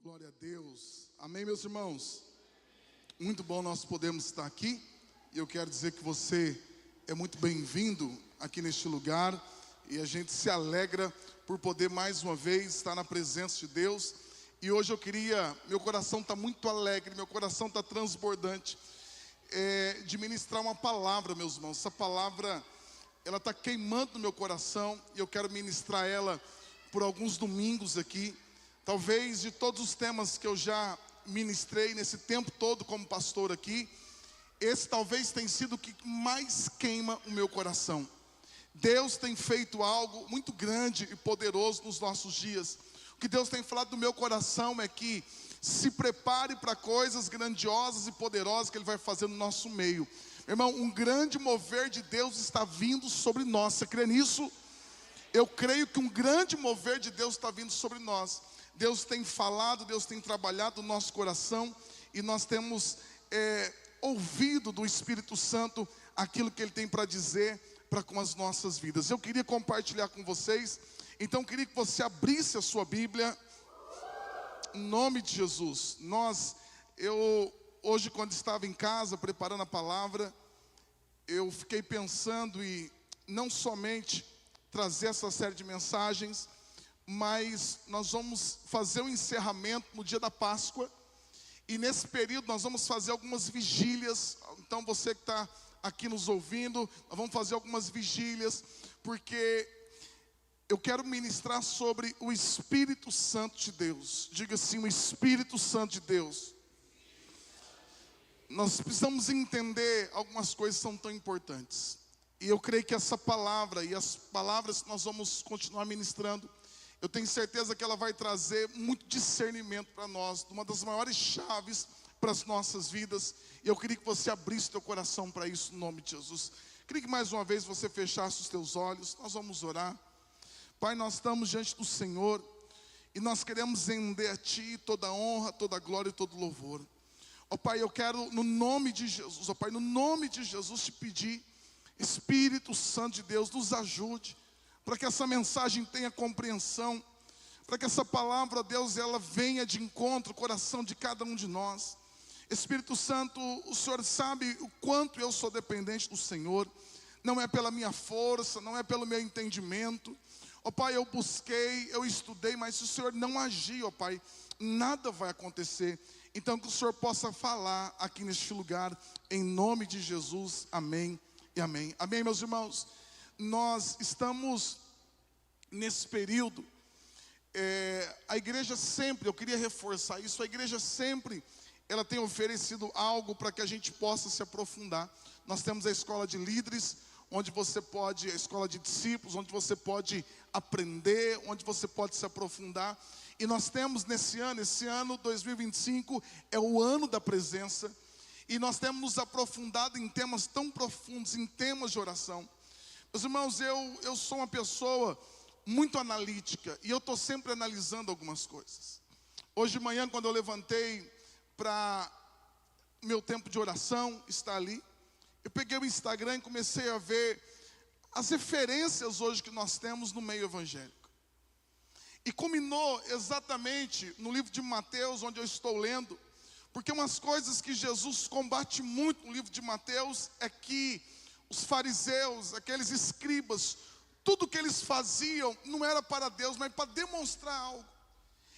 Glória a Deus. Amém, meus irmãos? Muito bom nós podermos estar aqui. E eu quero dizer que você é muito bem-vindo aqui neste lugar. E a gente se alegra por poder mais uma vez estar na presença de Deus. E hoje meu coração está muito alegre, meu coração está transbordante de ministrar uma palavra, meus irmãos. Essa palavra, ela está queimando no meu coração e eu quero ministrar ela por alguns domingos aqui. Talvez de todos os temas que eu já ministrei nesse tempo todo como pastor aqui, esse talvez tenha sido o que mais queima o meu coração. Deus tem feito algo muito grande e poderoso nos nossos dias. O que Deus tem falado no meu coração é que se prepare para coisas grandiosas e poderosas que Ele vai fazer no nosso meio. Meu irmão, um grande mover de Deus está vindo sobre nós. Você crê nisso? Eu creio que um grande mover de Deus está vindo sobre nós. Deus tem falado, Deus tem trabalhado no nosso coração e nós temos ouvido do Espírito Santo aquilo que Ele tem para dizer para com as nossas vidas. Eu queria compartilhar com vocês, então eu queria que você abrisse a sua Bíblia, em nome de Jesus. Hoje quando estava em casa preparando a palavra, eu fiquei pensando em não somente trazer essa série de mensagens, mas nós vamos fazer o encerramento no dia da Páscoa, e nesse período nós vamos fazer algumas vigílias. Então você que está aqui nos ouvindo, nós vamos fazer algumas vigílias, porque eu quero ministrar sobre o Espírito Santo de Deus. Diga assim: o Espírito Santo de Deus. Nós precisamos entender algumas coisas que são tão importantes, e eu creio que essa palavra e as palavras que nós vamos continuar ministrando, eu tenho certeza que ela vai trazer muito discernimento para nós, uma das maiores chaves para as nossas vidas. E eu queria que você abrisse teu coração para isso, no nome de Jesus. Queria que mais uma vez você fechasse os teus olhos. Nós vamos orar. Pai, nós estamos diante do Senhor e nós queremos render a Ti toda a honra, toda a glória e todo o louvor. Ó Pai, eu quero no nome de Jesus, ó Pai, no nome de Jesus te pedir, Espírito Santo de Deus, nos ajude para que essa mensagem tenha compreensão, para que essa palavra, Deus, ela venha de encontro ao coração de cada um de nós. Espírito Santo, o Senhor sabe o quanto eu sou dependente do Senhor. Não é pela minha força, não é pelo meu entendimento. Ó Pai, eu busquei, eu estudei, mas se o Senhor não agir, ó Pai, nada vai acontecer. Então que o Senhor possa falar aqui neste lugar, em nome de Jesus, amém e amém. Amém, meus irmãos? Nós estamos nesse período, a igreja sempre, eu queria reforçar isso, a igreja sempre, ela tem oferecido algo para que a gente possa se aprofundar. Nós temos a escola de líderes, onde você pode, a escola de discípulos, onde você pode aprender, onde você pode se aprofundar. E nós temos esse ano 2025, é o ano da presença, e nós temos nos aprofundado em temas tão profundos, em temas de oração. Meus irmãos, eu sou uma pessoa muito analítica e eu estou sempre analisando algumas coisas. Hoje de manhã, quando eu levantei para meu tempo de oração, está ali, eu peguei o Instagram e comecei a ver as referências hoje que nós temos no meio evangélico. E culminou exatamente no livro de Mateus, onde eu estou lendo, porque umas coisas que Jesus combate muito no livro de Mateus é que os fariseus, aqueles escribas, tudo que eles faziam não era para Deus, mas para demonstrar algo.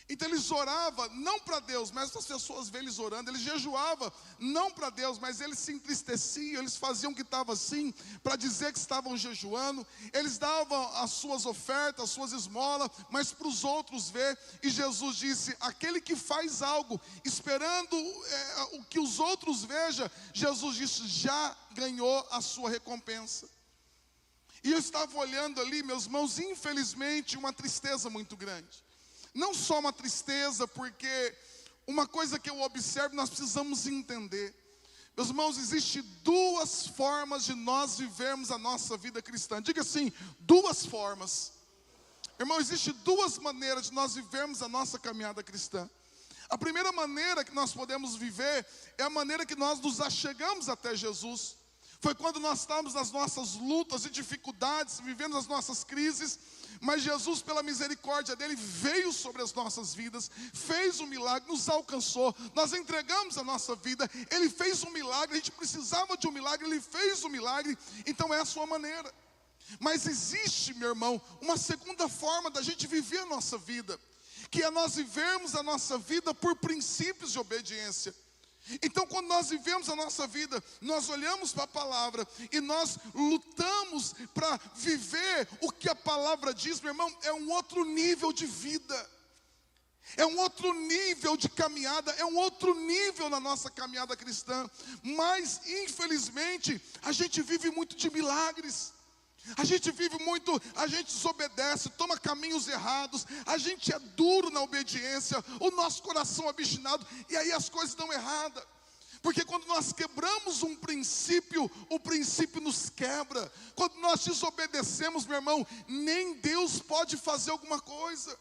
Então eles oravam não para Deus, mas as pessoas veem eles orando. Eles jejuavam não para Deus, mas eles se entristeciam. Eles faziam que estava assim para dizer que estavam jejuando. Eles davam as suas ofertas, as suas esmolas, mas para os outros ver. E Jesus disse: aquele que faz algo esperando o que os outros vejam, Jesus disse, já ganhou a sua recompensa. E eu estava olhando ali, meus irmãos, infelizmente uma tristeza muito grande. Não só uma tristeza, porque uma coisa que eu observo, nós precisamos entender. Meus irmãos, existem duas formas de nós vivermos a nossa vida cristã. Diga assim, duas formas. Irmão, existem duas maneiras de nós vivermos a nossa caminhada cristã. A primeira maneira que nós podemos viver é a maneira que nós nos achegamos até Jesus. Foi quando nós estávamos nas nossas lutas e dificuldades, vivendo as nossas crises, mas Jesus, pela misericórdia dele, veio sobre as nossas vidas, fez um milagre, nos alcançou, nós entregamos a nossa vida, ele fez um milagre, a gente precisava de um milagre, ele fez um milagre, então é a sua maneira. Mas existe, meu irmão, uma segunda forma da gente viver a nossa vida, que é nós vivermos a nossa vida por princípios de obediência. Então, quando nós vivemos a nossa vida, nós olhamos para a palavra e nós lutamos para viver o que a palavra diz, meu irmão, é um outro nível de vida, é um outro nível de caminhada, é um outro nível na nossa caminhada cristã. Mas, infelizmente, a gente vive muito de milagres. A gente vive muito, a gente desobedece, toma caminhos errados, a gente é duro na obediência, o nosso coração é obstinado, e aí as coisas dão errada. Porque quando nós quebramos um princípio, o princípio nos quebra. Quando nós desobedecemos, meu irmão, nem Deus pode fazer alguma coisa.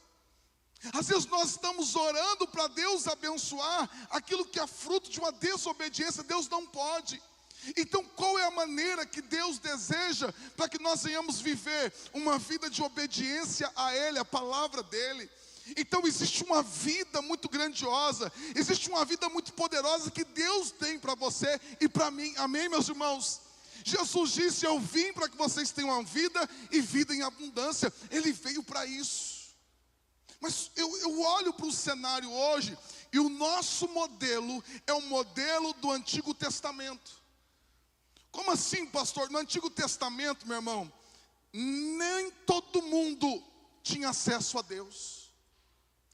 Às vezes nós estamos orando para Deus abençoar aquilo que é fruto de uma desobediência, Deus não pode. Então, qual é a maneira que Deus deseja para que nós venhamos viver uma vida de obediência a Ele, a palavra dEle? Então, existe uma vida muito grandiosa, existe uma vida muito poderosa que Deus tem para você e para mim, amém, meus irmãos? Jesus disse: eu vim para que vocês tenham uma vida e vida em abundância. Ele veio para isso. Mas eu olho para o cenário hoje e o nosso modelo é o modelo do Antigo Testamento. Como assim, pastor? No Antigo Testamento, meu irmão, nem todo mundo tinha acesso a Deus.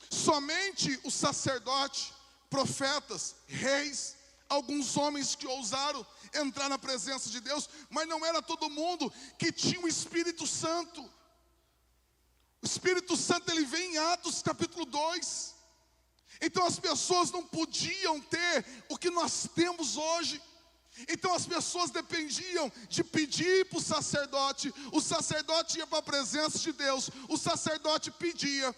Somente o sacerdote, profetas, reis, alguns homens que ousaram entrar na presença de Deus, mas não era todo mundo que tinha o Espírito Santo. O Espírito Santo, ele vem em Atos capítulo 2. Então as pessoas não podiam ter o que nós temos hoje. Então as pessoas dependiam de pedir para o sacerdote ia para a presença de Deus, o sacerdote pedia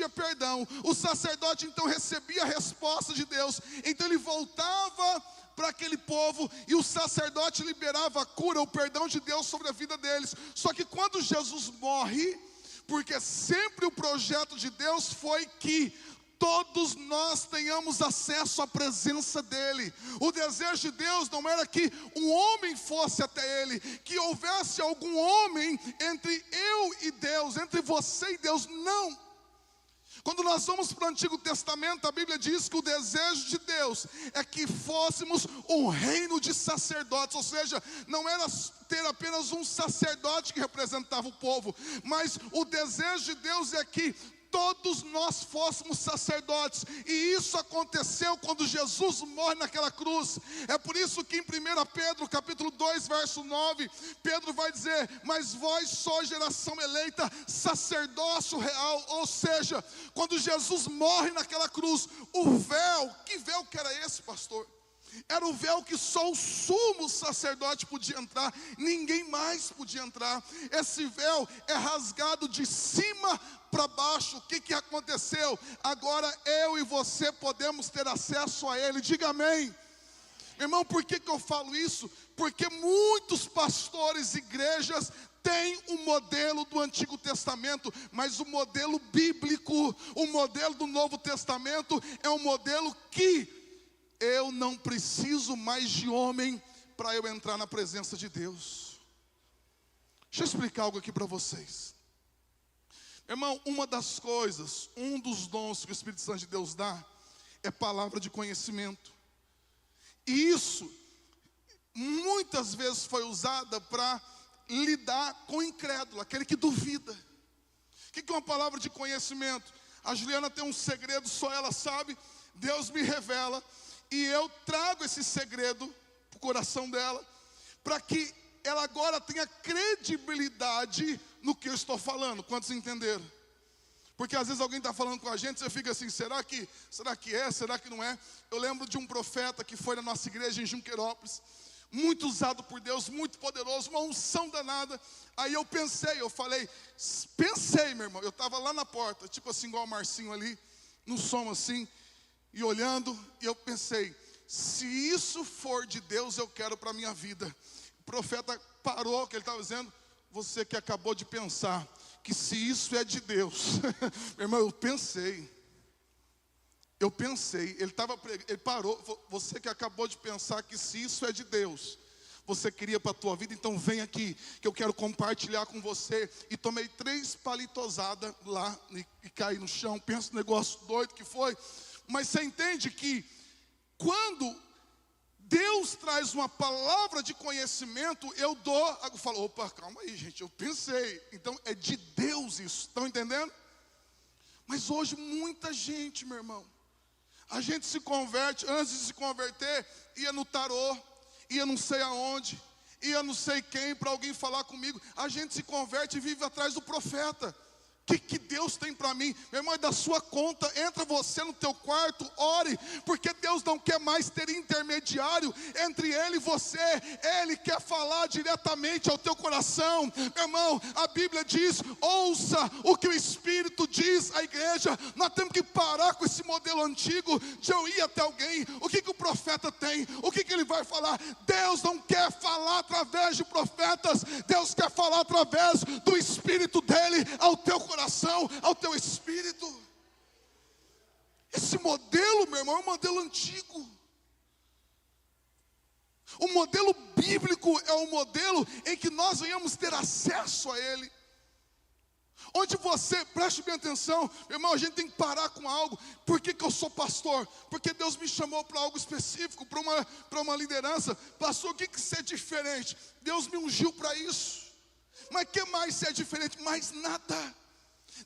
perdão, o sacerdote então recebia a resposta de Deus, então ele voltava para aquele povo e o sacerdote liberava a cura, o perdão de Deus sobre a vida deles. Só que quando Jesus morre, porque sempre o projeto de Deus foi que todos nós tenhamos acesso à presença dEle. O desejo de Deus não era que um homem fosse até Ele, que houvesse algum homem entre eu e Deus, entre você e Deus, não. Quando nós vamos para o Antigo Testamento, a Bíblia diz que o desejo de Deus é que fôssemos um reino de sacerdotes, ou seja, não era ter apenas um sacerdote que representava o povo, mas o desejo de Deus é que todos nós fôssemos sacerdotes, e isso aconteceu quando Jesus morre naquela cruz. É por isso que em 1 Pedro capítulo 2, verso 9, Pedro vai dizer: mas vós sois geração eleita, sacerdócio real. Ou seja, quando Jesus morre naquela cruz, o véu, que véu que era esse, pastor? Era o véu que só o sumo sacerdote podia entrar, ninguém mais podia entrar. Esse véu é rasgado de cima para baixo. O que aconteceu? Agora eu e você podemos ter acesso a Ele. Diga amém. Meu irmão, por que eu falo isso? Porque muitos pastores e igrejas têm um modelo do Antigo Testamento, mas o modelo bíblico, o modelo do Novo Testamento é um modelo que eu não preciso mais de homem para eu entrar na presença de Deus. Deixa eu explicar algo aqui para vocês. Irmão, uma das coisas, um dos dons que o Espírito Santo de Deus dá é palavra de conhecimento. E isso muitas vezes foi usada para lidar com o incrédulo, aquele que duvida. O que é uma palavra de conhecimento? A Juliana tem um segredo, só ela sabe. Deus me revela e eu trago esse segredo para o coração dela, para que ela agora tenha credibilidade no que eu estou falando. Quantos entenderam? Porque às vezes alguém está falando com a gente, você fica assim: será que é, será que não é? Eu lembro de um profeta que foi na nossa igreja em Junqueirópolis, muito usado por Deus, muito poderoso, uma unção danada. Aí eu pensei, meu irmão, eu estava lá na porta, tipo assim, igual o Marcinho ali, no som assim, e olhando, e eu pensei: se isso for de Deus, eu quero para a minha vida. O profeta parou, que ele estava dizendo, você que acabou de pensar, que se isso é de Deus, meu irmão, eu pensei, ele parou, você que acabou de pensar que se isso é de Deus, você queria para a tua vida, então vem aqui, que eu quero compartilhar com você. E tomei 3 palitosadas lá, e caí no chão, pensa no negócio doido que foi. Mas você entende que, quando Deus traz uma palavra de conhecimento, eu falo, opa, calma aí gente, eu pensei, então é de Deus isso, estão entendendo? Mas hoje muita gente, meu irmão, a gente se converte, antes de se converter, ia no tarô, ia não sei aonde, ia não sei quem, para alguém falar comigo. A gente se converte e vive atrás do profeta. O que Deus tem para mim? Meu irmão, é da sua conta. Entra você no teu quarto, ore, porque Deus não quer mais ter intermediário entre Ele e você. Ele quer falar diretamente ao teu coração. Meu irmão, a Bíblia diz, ouça o que o Espírito diz à igreja. Nós temos que parar com esse modelo antigo de eu ir até alguém. O que o profeta tem? O que ele vai falar? Deus não quer falar através de profetas. Deus quer falar através do Espírito dele ao teu coração, ao teu espírito. Esse modelo, meu irmão, é um modelo antigo. O modelo bíblico é um modelo em que nós venhamos ter acesso a ele. Onde você, preste bem atenção, meu irmão, a gente tem que parar com algo. Por que eu sou pastor? Porque Deus me chamou para algo específico, para uma liderança. Pastor, o que ser diferente? Deus me ungiu para isso. Mas o que mais ser diferente? Mais nada.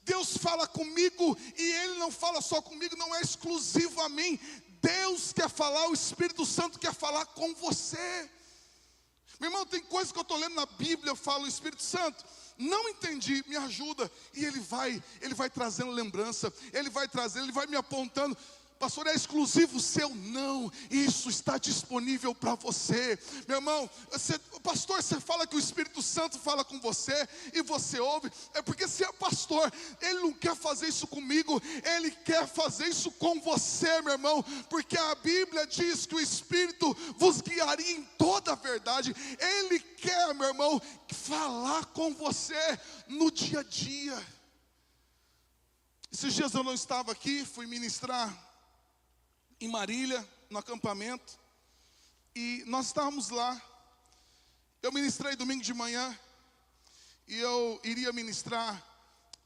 Deus fala comigo, e Ele não fala só comigo, não é exclusivo a mim. Deus quer falar, o Espírito Santo quer falar com você. Meu irmão, tem coisas que eu estou lendo na Bíblia, eu falo, Espírito Santo, não entendi, me ajuda. E Ele vai trazendo lembrança, Ele vai me apontando. Pastor, é exclusivo seu? Não, isso está disponível para você. Meu irmão, pastor, você fala que o Espírito Santo fala com você e você ouve. É porque você é pastor, Ele não quer fazer isso comigo, Ele quer fazer isso com você, meu irmão. Porque a Bíblia diz que o Espírito vos guiaria em toda a verdade. Ele quer, meu irmão, falar com você no dia a dia. Esses dias eu não estava aqui, fui ministrar em Marília, no acampamento, e nós estávamos lá. Eu ministrei domingo de manhã, e eu iria ministrar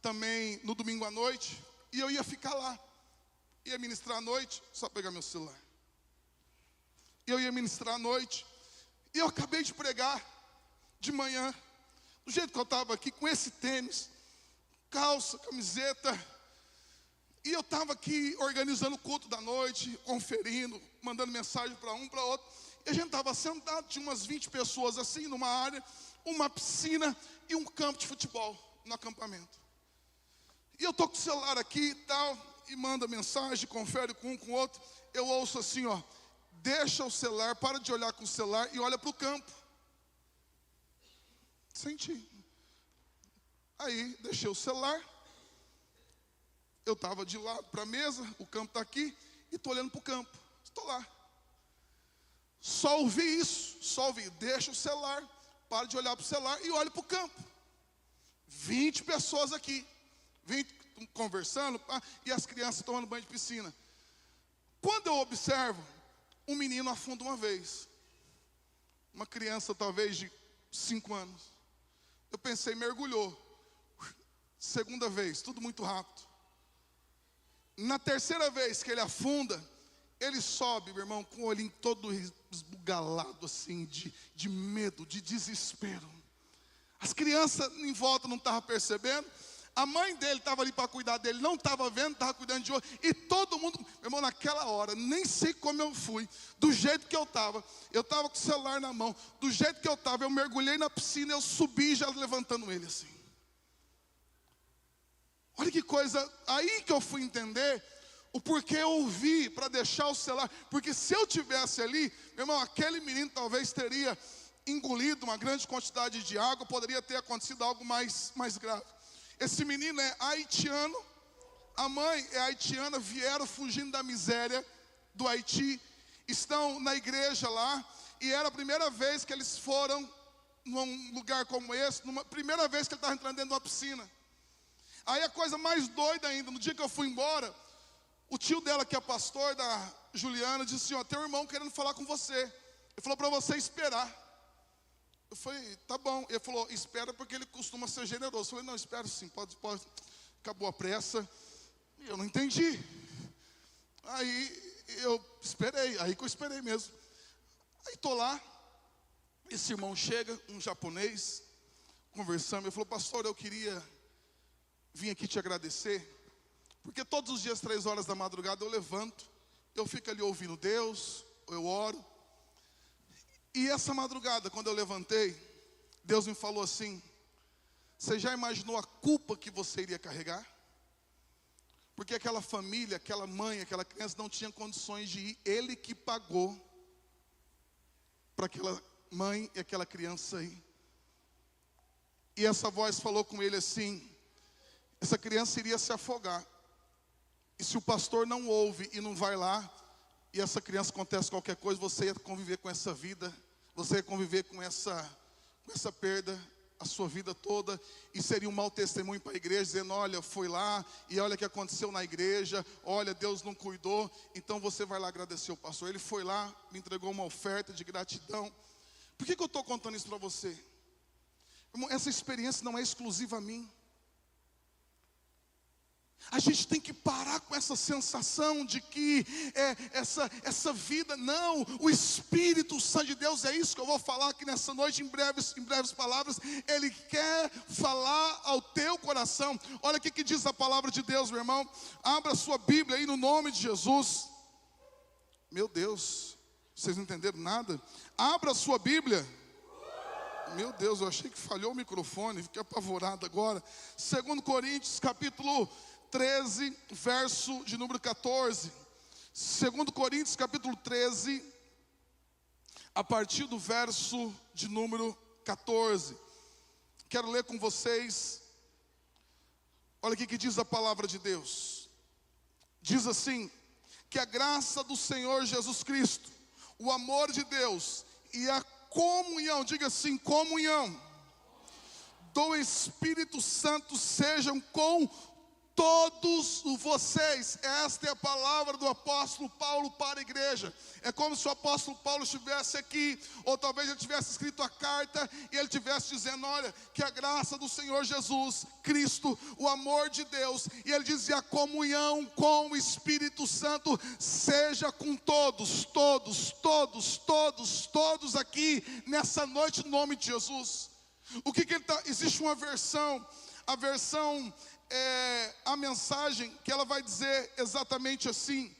também no domingo à noite, e eu ia ficar lá, ia ministrar à noite, só pegar meu celular, eu ia ministrar à noite, e eu acabei de pregar, de manhã, do jeito que eu estava aqui, com esse tênis, calça, camiseta. E eu estava aqui organizando o culto da noite, conferindo, mandando mensagem para um, para outro. E a gente estava sentado, tinha umas 20 pessoas assim, numa área, uma piscina e um campo de futebol no acampamento. E eu estou com o celular aqui e tal, e manda mensagem, confere com um, com o outro. Eu ouço assim, ó, deixa o celular, para de olhar com o celular e olha para o campo. Senti. Aí, deixei o celular. Eu estava de lado para a mesa, o campo está aqui, e estou olhando para o campo. Estou lá. Só ouvi isso, deixa o celular, para de olhar para o celular e olhe para o campo. 20 pessoas aqui, 20 conversando, e as crianças tomando banho de piscina. Quando eu observo, um menino afunda uma vez. Uma criança talvez de 5 anos. Eu pensei, mergulhou. Segunda vez, tudo muito rápido. Na terceira vez que ele afunda, ele sobe, meu irmão, com o olhinho todo esbugalado assim, de medo, de desespero. As crianças em volta não estavam percebendo. A mãe dele estava ali para cuidar dele, não estava vendo, estava cuidando de outro. E todo mundo, meu irmão, naquela hora, nem sei como eu fui, do jeito que eu estava com o celular na mão, do jeito que eu estava, eu mergulhei na piscina, eu subi já levantando ele assim. Olha que coisa, aí que eu fui entender o porquê eu ouvi para deixar o celular. Porque se eu tivesse ali, meu irmão, aquele menino talvez teria engolido uma grande quantidade de água, poderia ter acontecido algo mais grave. Esse menino é haitiano, a mãe é haitiana, vieram fugindo da miséria do Haiti. estão na igreja lá, e era a primeira vez que eles foram num lugar como esse, primeira vez que ele estava entrando dentro de uma piscina. Aí a coisa mais doida ainda, no dia que eu fui embora, o tio dela, que é pastor, da Juliana, disse assim, tem um irmão querendo falar com você. Ele falou para você esperar. Eu falei, tá bom. Ele falou, espera porque ele costuma ser generoso. Eu falei, não, espero sim, pode. Acabou a pressa. E eu não entendi. Aí eu esperei, aí que eu esperei mesmo. Aí estou lá, esse irmão chega, um japonês, conversando. Ele falou, pastor, eu queria vir aqui te agradecer, porque todos os dias, 3 horas da madrugada, eu levanto, eu fico ali ouvindo Deus, eu oro. E essa madrugada, quando eu levantei, Deus me falou assim, você já imaginou a culpa que você iria carregar? Porque aquela família, aquela mãe, aquela criança não tinha condições de ir. Ele que pagou para aquela mãe e aquela criança ir. E essa voz falou com ele assim, essa criança iria se afogar. E se o pastor não ouve e não vai lá, e essa criança acontece qualquer coisa, você ia conviver com essa vida, você ia conviver com essa perda a sua vida toda, e seria um mau testemunho para a igreja, dizendo, olha, foi lá, e olha o que aconteceu na igreja, olha, Deus não cuidou, então você vai lá agradecer o pastor. Ele foi lá, me entregou uma oferta de gratidão. Por que eu estou contando isso para você? Irmão, essa experiência não é exclusiva a mim. A gente tem que parar com essa sensação de que essa vida, não, o Espírito Santo de Deus, é isso que eu vou falar aqui nessa noite, em breves palavras. Ele quer falar ao teu coração. Olha o que diz a palavra de Deus, meu irmão. Abra sua Bíblia aí no nome de Jesus. Meu Deus, vocês não entenderam nada? Abra sua Bíblia. Meu Deus, eu achei que falhou o microfone, fiquei apavorado agora. 2 Coríntios, capítulo 13, verso de número 14. 2 Coríntios, capítulo 13, a partir do verso de número 14. Quero ler com vocês. Olha aqui que diz a palavra de Deus. Diz assim, que a graça do Senhor Jesus Cristo, o amor de Deus e a comunhão, diga assim, comunhão do Espírito Santo sejam com todos vocês. Esta é a palavra do apóstolo Paulo para a igreja. É como se o apóstolo Paulo estivesse aqui, ou talvez ele tivesse escrito a carta e ele estivesse dizendo, olha, que a graça do Senhor Jesus Cristo, o amor de Deus, e ele dizia, a comunhão com o Espírito Santo seja com todos aqui nessa noite, no nome de Jesus. O que ele está? Existe uma versão, a versão a mensagem, que ela vai dizer exatamente assim,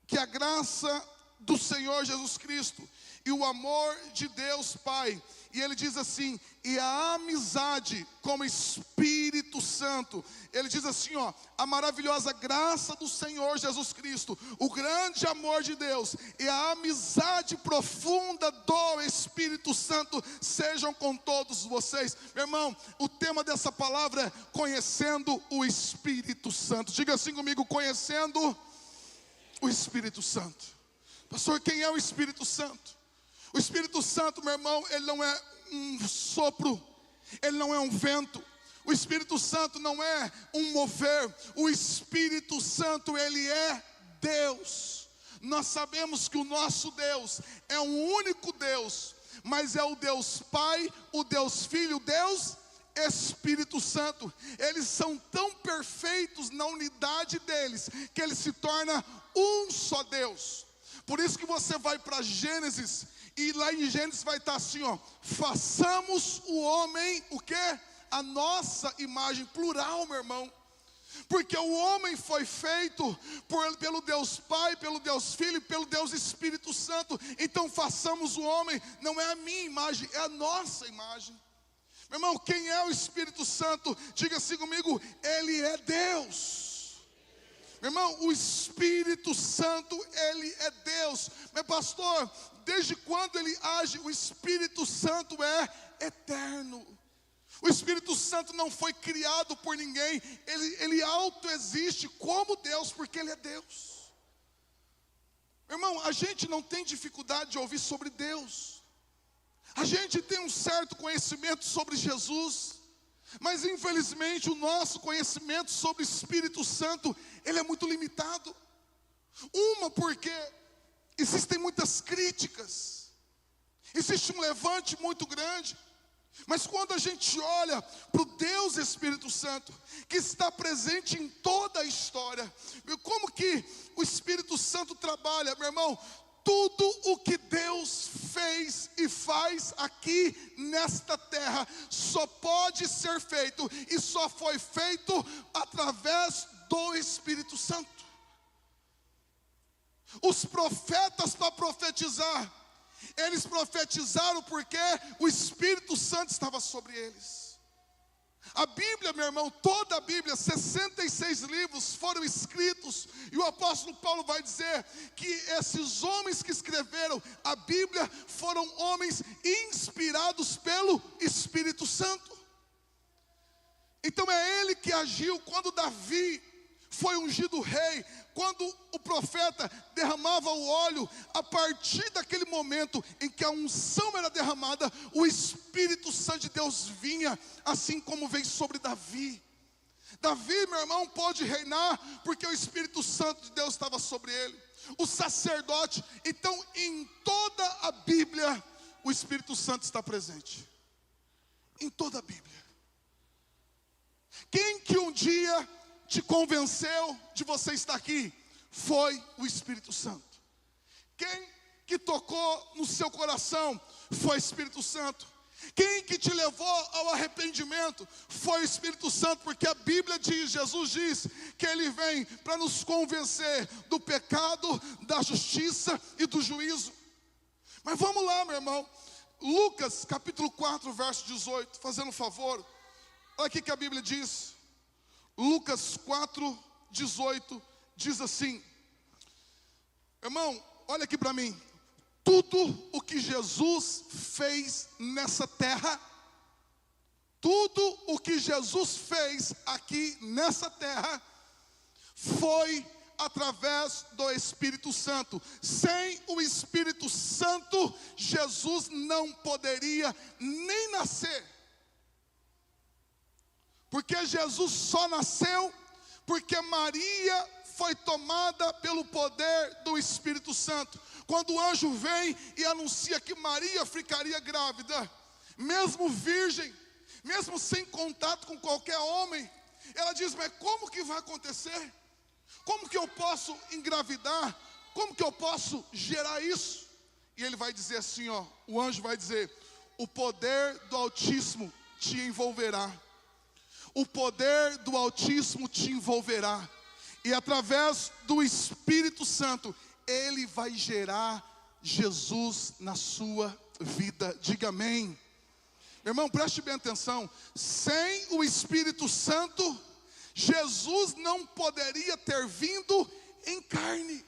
que a graça do Senhor Jesus Cristo e o amor de Deus Pai, e ele diz assim, e a amizade com o Espírito Santo, ele diz assim, a maravilhosa graça do Senhor Jesus Cristo, o grande amor de Deus e a amizade profunda do Espírito Santo sejam com todos vocês. Meu irmão, o tema dessa palavra é conhecendo o Espírito Santo. Diga assim comigo, conhecendo o Espírito Santo. Pastor, quem é o Espírito Santo? O Espírito Santo, meu irmão, ele não é um sopro, ele não é um vento. O Espírito Santo não é um mover. O Espírito Santo, ele é Deus. Nós sabemos que o nosso Deus é um único Deus, mas é o Deus Pai, o Deus Filho, o Deus Espírito Santo. Eles são tão perfeitos na unidade deles, que ele se torna um só Deus. Por isso que você vai para Gênesis, e lá em Gênesis vai estar assim, façamos o homem, o quê? A nossa imagem, plural, meu irmão. Porque o homem foi feito pelo Deus Pai, pelo Deus Filho e pelo Deus Espírito Santo. Então façamos o homem, não é a minha imagem, é a nossa imagem. Meu irmão, quem é o Espírito Santo? Diga assim comigo, ele é Deus. Meu irmão, o Espírito Santo, ele é Deus. Mas pastor, desde quando ele age? O Espírito Santo é eterno. O Espírito Santo não foi criado por ninguém. Ele autoexiste como Deus, porque ele é Deus. Irmão, a gente não tem dificuldade de ouvir sobre Deus. A gente tem um certo conhecimento sobre Jesus, mas infelizmente o nosso conhecimento sobre o Espírito Santo, ele é muito limitado. Porque existem muitas críticas, existe um levante muito grande. Mas quando a gente olha para o Deus Espírito Santo, que está presente em toda a história, como que o Espírito Santo trabalha, meu irmão? Tudo o que Deus fez e faz aqui nesta terra, só pode ser feito e só foi feito através do Espírito Santo. Os profetas, para profetizar, eles profetizaram porque o Espírito Santo estava sobre eles. A Bíblia, meu irmão, toda a Bíblia, 66 livros foram escritos, e o apóstolo Paulo vai dizer que esses homens que escreveram a Bíblia foram homens inspirados pelo Espírito Santo. Então é ele que agiu quando Davi foi ungido rei, quando o profeta derramava o óleo. A partir daquele momento em que a unção era derramada, o Espírito Santo de Deus vinha, assim como veio sobre Davi. Davi, meu irmão, pôde reinar porque o Espírito Santo de Deus estava sobre ele. O sacerdote, então em toda a Bíblia, o Espírito Santo está presente. Em toda a Bíblia. Quem que um dia te convenceu de você estar aqui? Foi o Espírito Santo. Quem que tocou no seu coração? Foi o Espírito Santo. Quem que te levou ao arrependimento? Foi o Espírito Santo, porque a Bíblia diz, Jesus diz, que Ele vem para nos convencer do pecado, da justiça e do juízo. Mas vamos lá, meu irmão, Lucas capítulo 4, verso 18, fazendo um favor, olha aqui que a Bíblia diz. Lucas 4, 18, diz assim, irmão, olha aqui para mim, tudo o que Jesus fez nessa terra, tudo o que Jesus fez aqui nessa terra, foi através do Espírito Santo. Sem o Espírito Santo, Jesus não poderia nem nascer. Porque Jesus só nasceu porque Maria foi tomada pelo poder do Espírito Santo. Quando o anjo vem e anuncia que Maria ficaria grávida, mesmo virgem, mesmo sem contato com qualquer homem, ela diz, mas como que vai acontecer? Como que eu posso engravidar? Como que eu posso gerar isso? E ele vai dizer assim, ó, o anjo vai dizer, o poder do Altíssimo te envolverá. O poder do Altíssimo te envolverá. E através do Espírito Santo, Ele vai gerar Jesus na sua vida. Diga amém. Meu irmão, preste bem atenção. Sem o Espírito Santo, Jesus não poderia ter vindo em carne.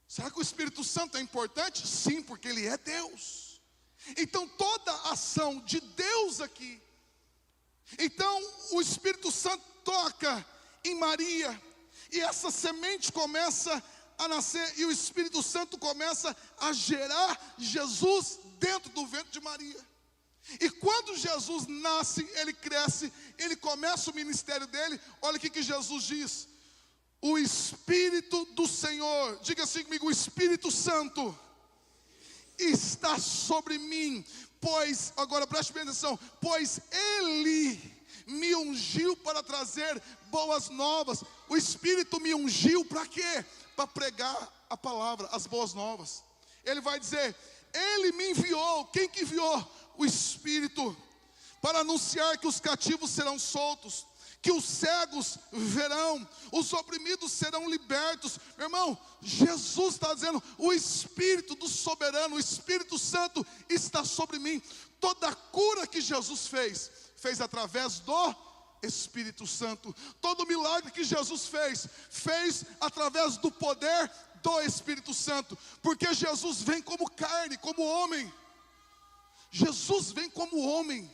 Será que o Espírito Santo é importante? Sim, porque Ele é Deus. Então toda a ação de Deus aqui, então o Espírito Santo toca em Maria, e essa semente começa a nascer, e o Espírito Santo começa a gerar Jesus dentro do ventre de Maria. E quando Jesus nasce, ele cresce, ele começa o ministério dele. Olha o que Jesus diz: o Espírito do Senhor, diga assim comigo, o Espírito Santo está sobre mim, pois, agora preste bem atenção, pois Ele me ungiu para trazer boas novas. O Espírito me ungiu para quê? Para pregar a palavra, as boas novas. Ele vai dizer, Ele me enviou. Quem que enviou? O Espírito, para anunciar que os cativos serão soltos, que os cegos verão, os oprimidos serão libertos. Meu irmão, Jesus está dizendo, o Espírito do soberano, o Espírito Santo está sobre mim. Toda a cura que Jesus fez através do Espírito Santo. Todo milagre que Jesus fez através do poder do Espírito Santo. Porque Jesus vem como carne, como homem. Jesus vem como homem.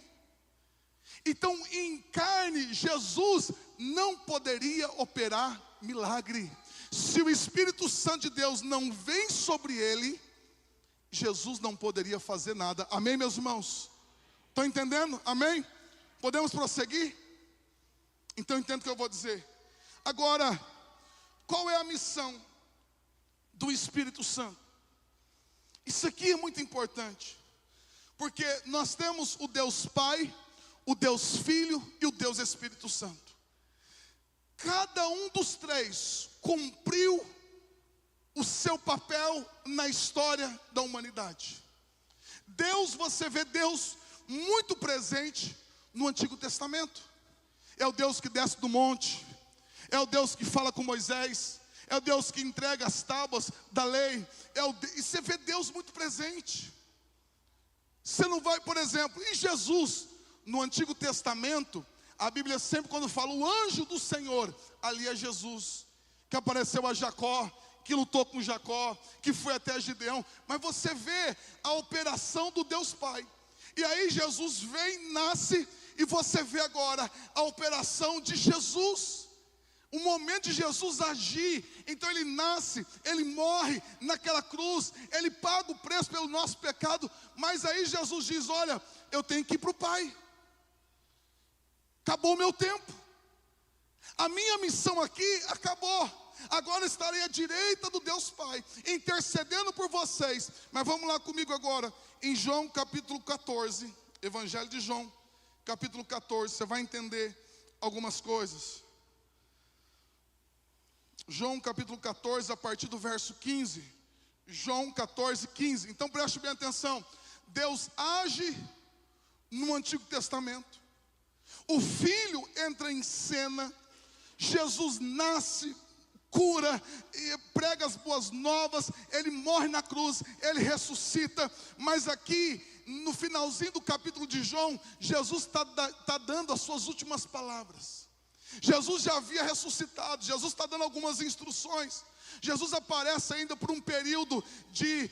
Então, em carne, Jesus não poderia operar milagre. Se o Espírito Santo de Deus não vem sobre ele, Jesus não poderia fazer nada. Amém, meus irmãos? Estão entendendo? Amém? Podemos prosseguir? Então entendo o que eu vou dizer. Agora, qual é a missão do Espírito Santo? Isso aqui é muito importante, porque nós temos o Deus Pai, o Deus Filho e o Deus Espírito Santo. Cada um dos três cumpriu o seu papel na história da humanidade. Deus, você vê Deus muito presente no Antigo Testamento. É o Deus que desce do monte, é o Deus que fala com Moisés, é o Deus que entrega as tábuas da lei, e você vê Deus muito presente. Você não vai, por exemplo, em Jesus, no Antigo Testamento, a Bíblia sempre quando fala o anjo do Senhor, ali é Jesus, que apareceu a Jacó, que lutou com Jacó, que foi até Gideão, mas você vê a operação do Deus Pai, e aí Jesus vem, nasce, e você vê agora a operação de Jesus, o momento de Jesus agir. Então ele nasce, ele morre naquela cruz, ele paga o preço pelo nosso pecado, mas aí Jesus diz, olha, eu tenho que ir para o Pai, acabou o meu tempo, a minha missão aqui acabou, agora estarei à direita do Deus Pai, intercedendo por vocês. Mas vamos lá comigo agora, em João capítulo 14, Evangelho de João, capítulo 14, você vai entender algumas coisas. João capítulo 14, a partir do verso 15. João 14, 15. Então preste bem atenção. Deus age no Antigo Testamento. O Filho entra em cena. Jesus nasce, cura, prega as boas novas. Ele morre na cruz, ele ressuscita. Mas aqui, no finalzinho do capítulo de João, Jesus está dando as suas últimas palavras. Jesus já havia ressuscitado, Jesus está dando algumas instruções. Jesus aparece ainda por um período de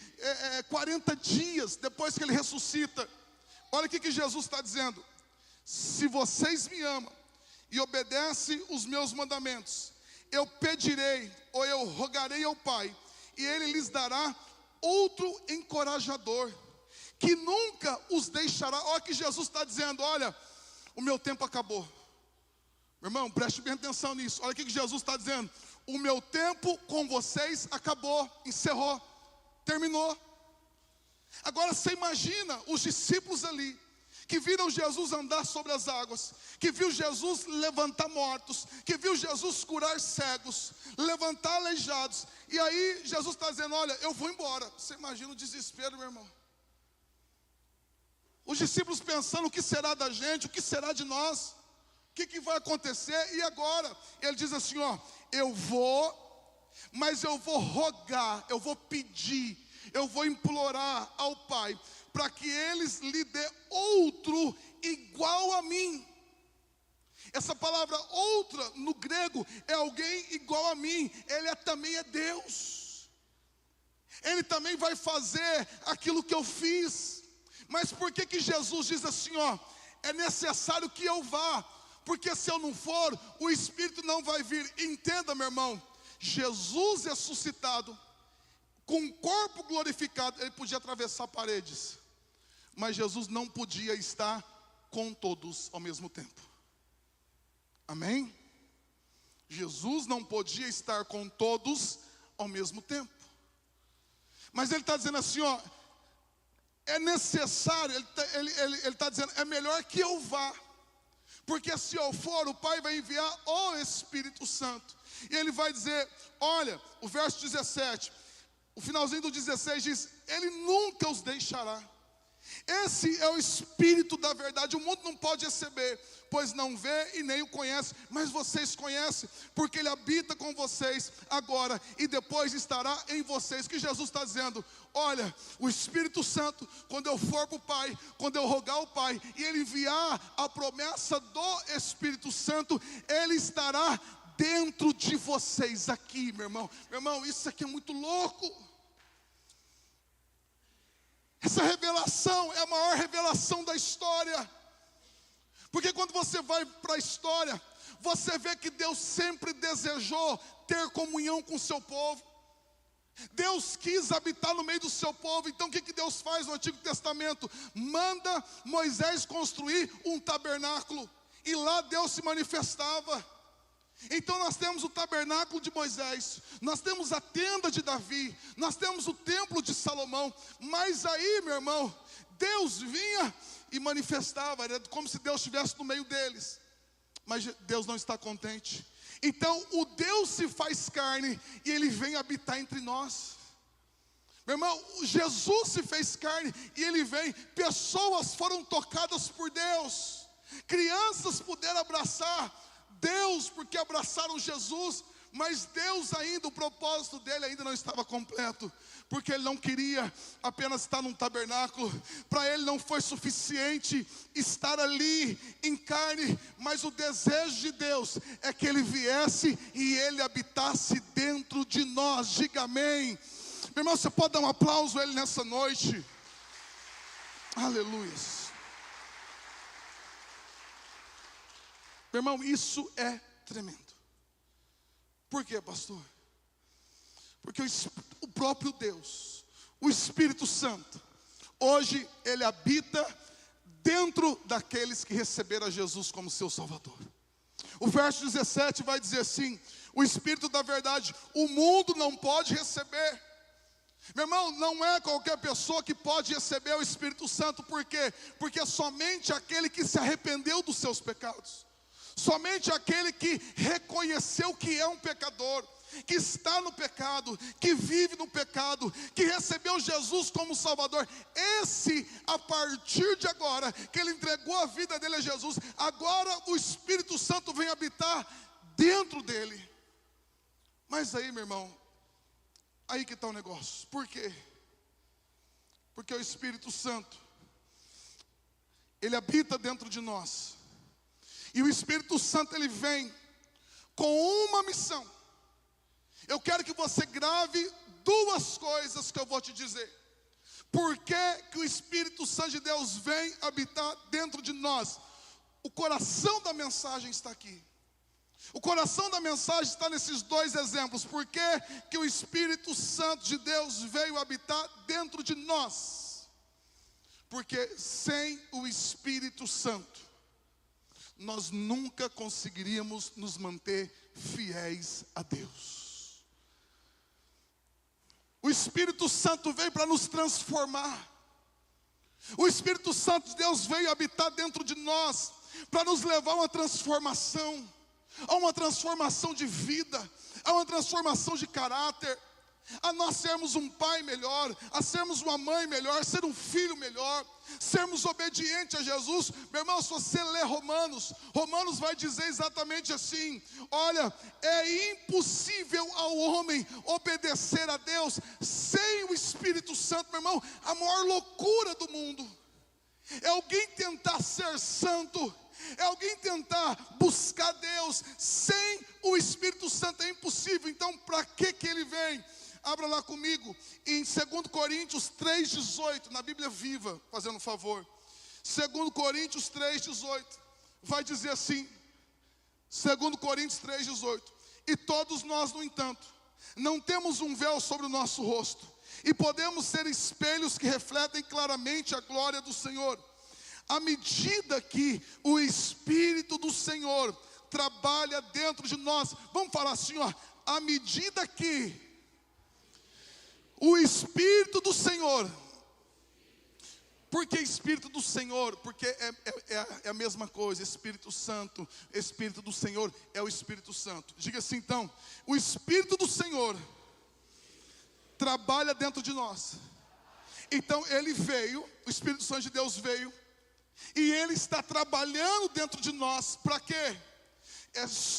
40 dias depois que ele ressuscita. Olha o que Jesus está dizendo: se vocês me amam e obedecem os meus mandamentos, eu pedirei ou eu rogarei ao Pai, e Ele lhes dará outro encorajador, que nunca os deixará. Olha o que Jesus está dizendo, olha, o meu tempo acabou. Meu irmão, preste bem atenção nisso. Olha o que Jesus está dizendo. O meu tempo com vocês acabou, encerrou, terminou. Agora você imagina os discípulos ali, que viram Jesus andar sobre as águas, que viu Jesus levantar mortos, que viu Jesus curar cegos, levantar aleijados. E aí Jesus está dizendo, olha, eu vou embora. Você imagina o desespero, meu irmão. Os discípulos pensando, o que será da gente, o que será de nós? O que vai acontecer? E agora? Ele diz assim, ó, eu vou, mas eu vou rogar, eu vou pedir, eu vou implorar ao Pai, para que eles lhe dê outro igual a mim. Essa palavra outra, no grego, é alguém igual a mim. Ele também é Deus. Ele também vai fazer aquilo que eu fiz. Mas por que Jesus diz assim, ó, é necessário que eu vá, porque se eu não for, o Espírito não vai vir. Entenda, meu irmão, Jesus ressuscitado, com o corpo glorificado, ele podia atravessar paredes, mas Jesus não podia estar com todos ao mesmo tempo. Amém? Jesus não podia estar com todos ao mesmo tempo. Mas ele está dizendo assim, ó, é necessário, ele está dizendo, é melhor que eu vá, porque se eu for, o Pai vai enviar o Espírito Santo. E ele vai dizer, olha, o verso 17, o finalzinho do 16 diz, ele nunca os deixará. Esse é o Espírito da verdade. O mundo não pode receber, pois não vê e nem o conhece, mas vocês conhecem, porque ele habita com vocês agora e depois estará em vocês. Que Jesus está dizendo, olha, o Espírito Santo, quando eu for para o Pai, quando eu rogar ao Pai e ele enviar a promessa do Espírito Santo, ele estará dentro de vocês aqui, meu irmão. Meu irmão, isso aqui é muito louco. Essa revelação é a maior revelação da história. Porque quando você vai para a história, você vê que Deus sempre desejou ter comunhão com o seu povo. Deus quis habitar no meio do seu povo. Então o que Deus faz no Antigo Testamento? Manda Moisés construir um tabernáculo, e lá Deus se manifestava. Então nós temos o tabernáculo de Moisés, nós temos a tenda de Davi, nós temos o templo de Salomão. Mas aí, meu irmão, Deus vinha e manifestava, era como se Deus estivesse no meio deles. Mas Deus não está contente. Então o Deus se faz carne e Ele vem habitar entre nós. Meu irmão, Jesus se fez carne e Ele vem. Pessoas foram tocadas por Deus, crianças puderam abraçar Deus porque abraçaram Jesus. Mas Deus ainda, o propósito dele ainda não estava completo, porque Ele não queria apenas estar num tabernáculo. Para Ele não foi suficiente estar ali em carne, mas o desejo de Deus é que Ele viesse e Ele habitasse dentro de nós. Diga amém. Meu irmão, você pode dar um aplauso a Ele nessa noite? Aleluia. Meu irmão, isso é tremendo. Por quê, pastor? Porque o próprio Deus, o Espírito Santo, hoje Ele habita dentro daqueles que receberam a Jesus como seu Salvador. O verso 17 vai dizer assim: o Espírito da verdade, o mundo não pode receber. Meu irmão, não é qualquer pessoa que pode receber o Espírito Santo. Por quê? Porque somente aquele que se arrependeu dos seus pecados, somente aquele que reconheceu que é um pecador, que está no pecado, que vive no pecado, que recebeu Jesus como Salvador, esse, a partir de agora, que ele entregou a vida dele a Jesus, agora o Espírito Santo vem habitar dentro dele. Mas aí, meu irmão, aí que está o negócio. Por quê? Porque o Espírito Santo, ele habita dentro de nós. E o Espírito Santo, ele vem com uma missão. Eu quero que você grave duas coisas que eu vou te dizer. Por que o Espírito Santo de Deus vem habitar dentro de nós? O coração da mensagem está aqui. O coração da mensagem está nesses dois exemplos. Por que o Espírito Santo de Deus veio habitar dentro de nós? Porque sem o Espírito Santo, nós nunca conseguiríamos nos manter fiéis a Deus. O Espírito Santo veio para nos transformar. O Espírito Santo de Deus veio habitar dentro de nós para nos levar a uma transformação de vida, a uma transformação de caráter, a nós sermos um pai melhor, a sermos uma mãe melhor, ser um filho melhor, sermos obedientes a Jesus. Meu irmão, se você ler Romanos vai dizer exatamente assim: olha, é impossível ao homem obedecer a Deus sem o Espírito Santo. Meu irmão, a maior loucura do mundo é alguém tentar ser santo, é alguém tentar buscar Deus sem o Espírito Santo. É impossível. Então para que ele vem? Abra lá comigo em 2 Coríntios 3,18, na Bíblia Viva, fazendo um favor. 2 Coríntios 3,18, vai dizer assim, 2 Coríntios 3,18: e todos nós, no entanto, não temos um véu sobre o nosso rosto, e podemos ser espelhos que refletem claramente a glória do Senhor. À medida que o Espírito do Senhor trabalha dentro de nós, vamos falar assim, ó, à medida que o Espírito do Senhor. Por que Espírito do Senhor? Porque é a mesma coisa. Espírito Santo, Espírito do Senhor é o Espírito Santo. Diga assim então: o Espírito do Senhor trabalha dentro de nós. Então ele veio, o Espírito Santo de Deus veio, e ele está trabalhando dentro de nós. Para quê?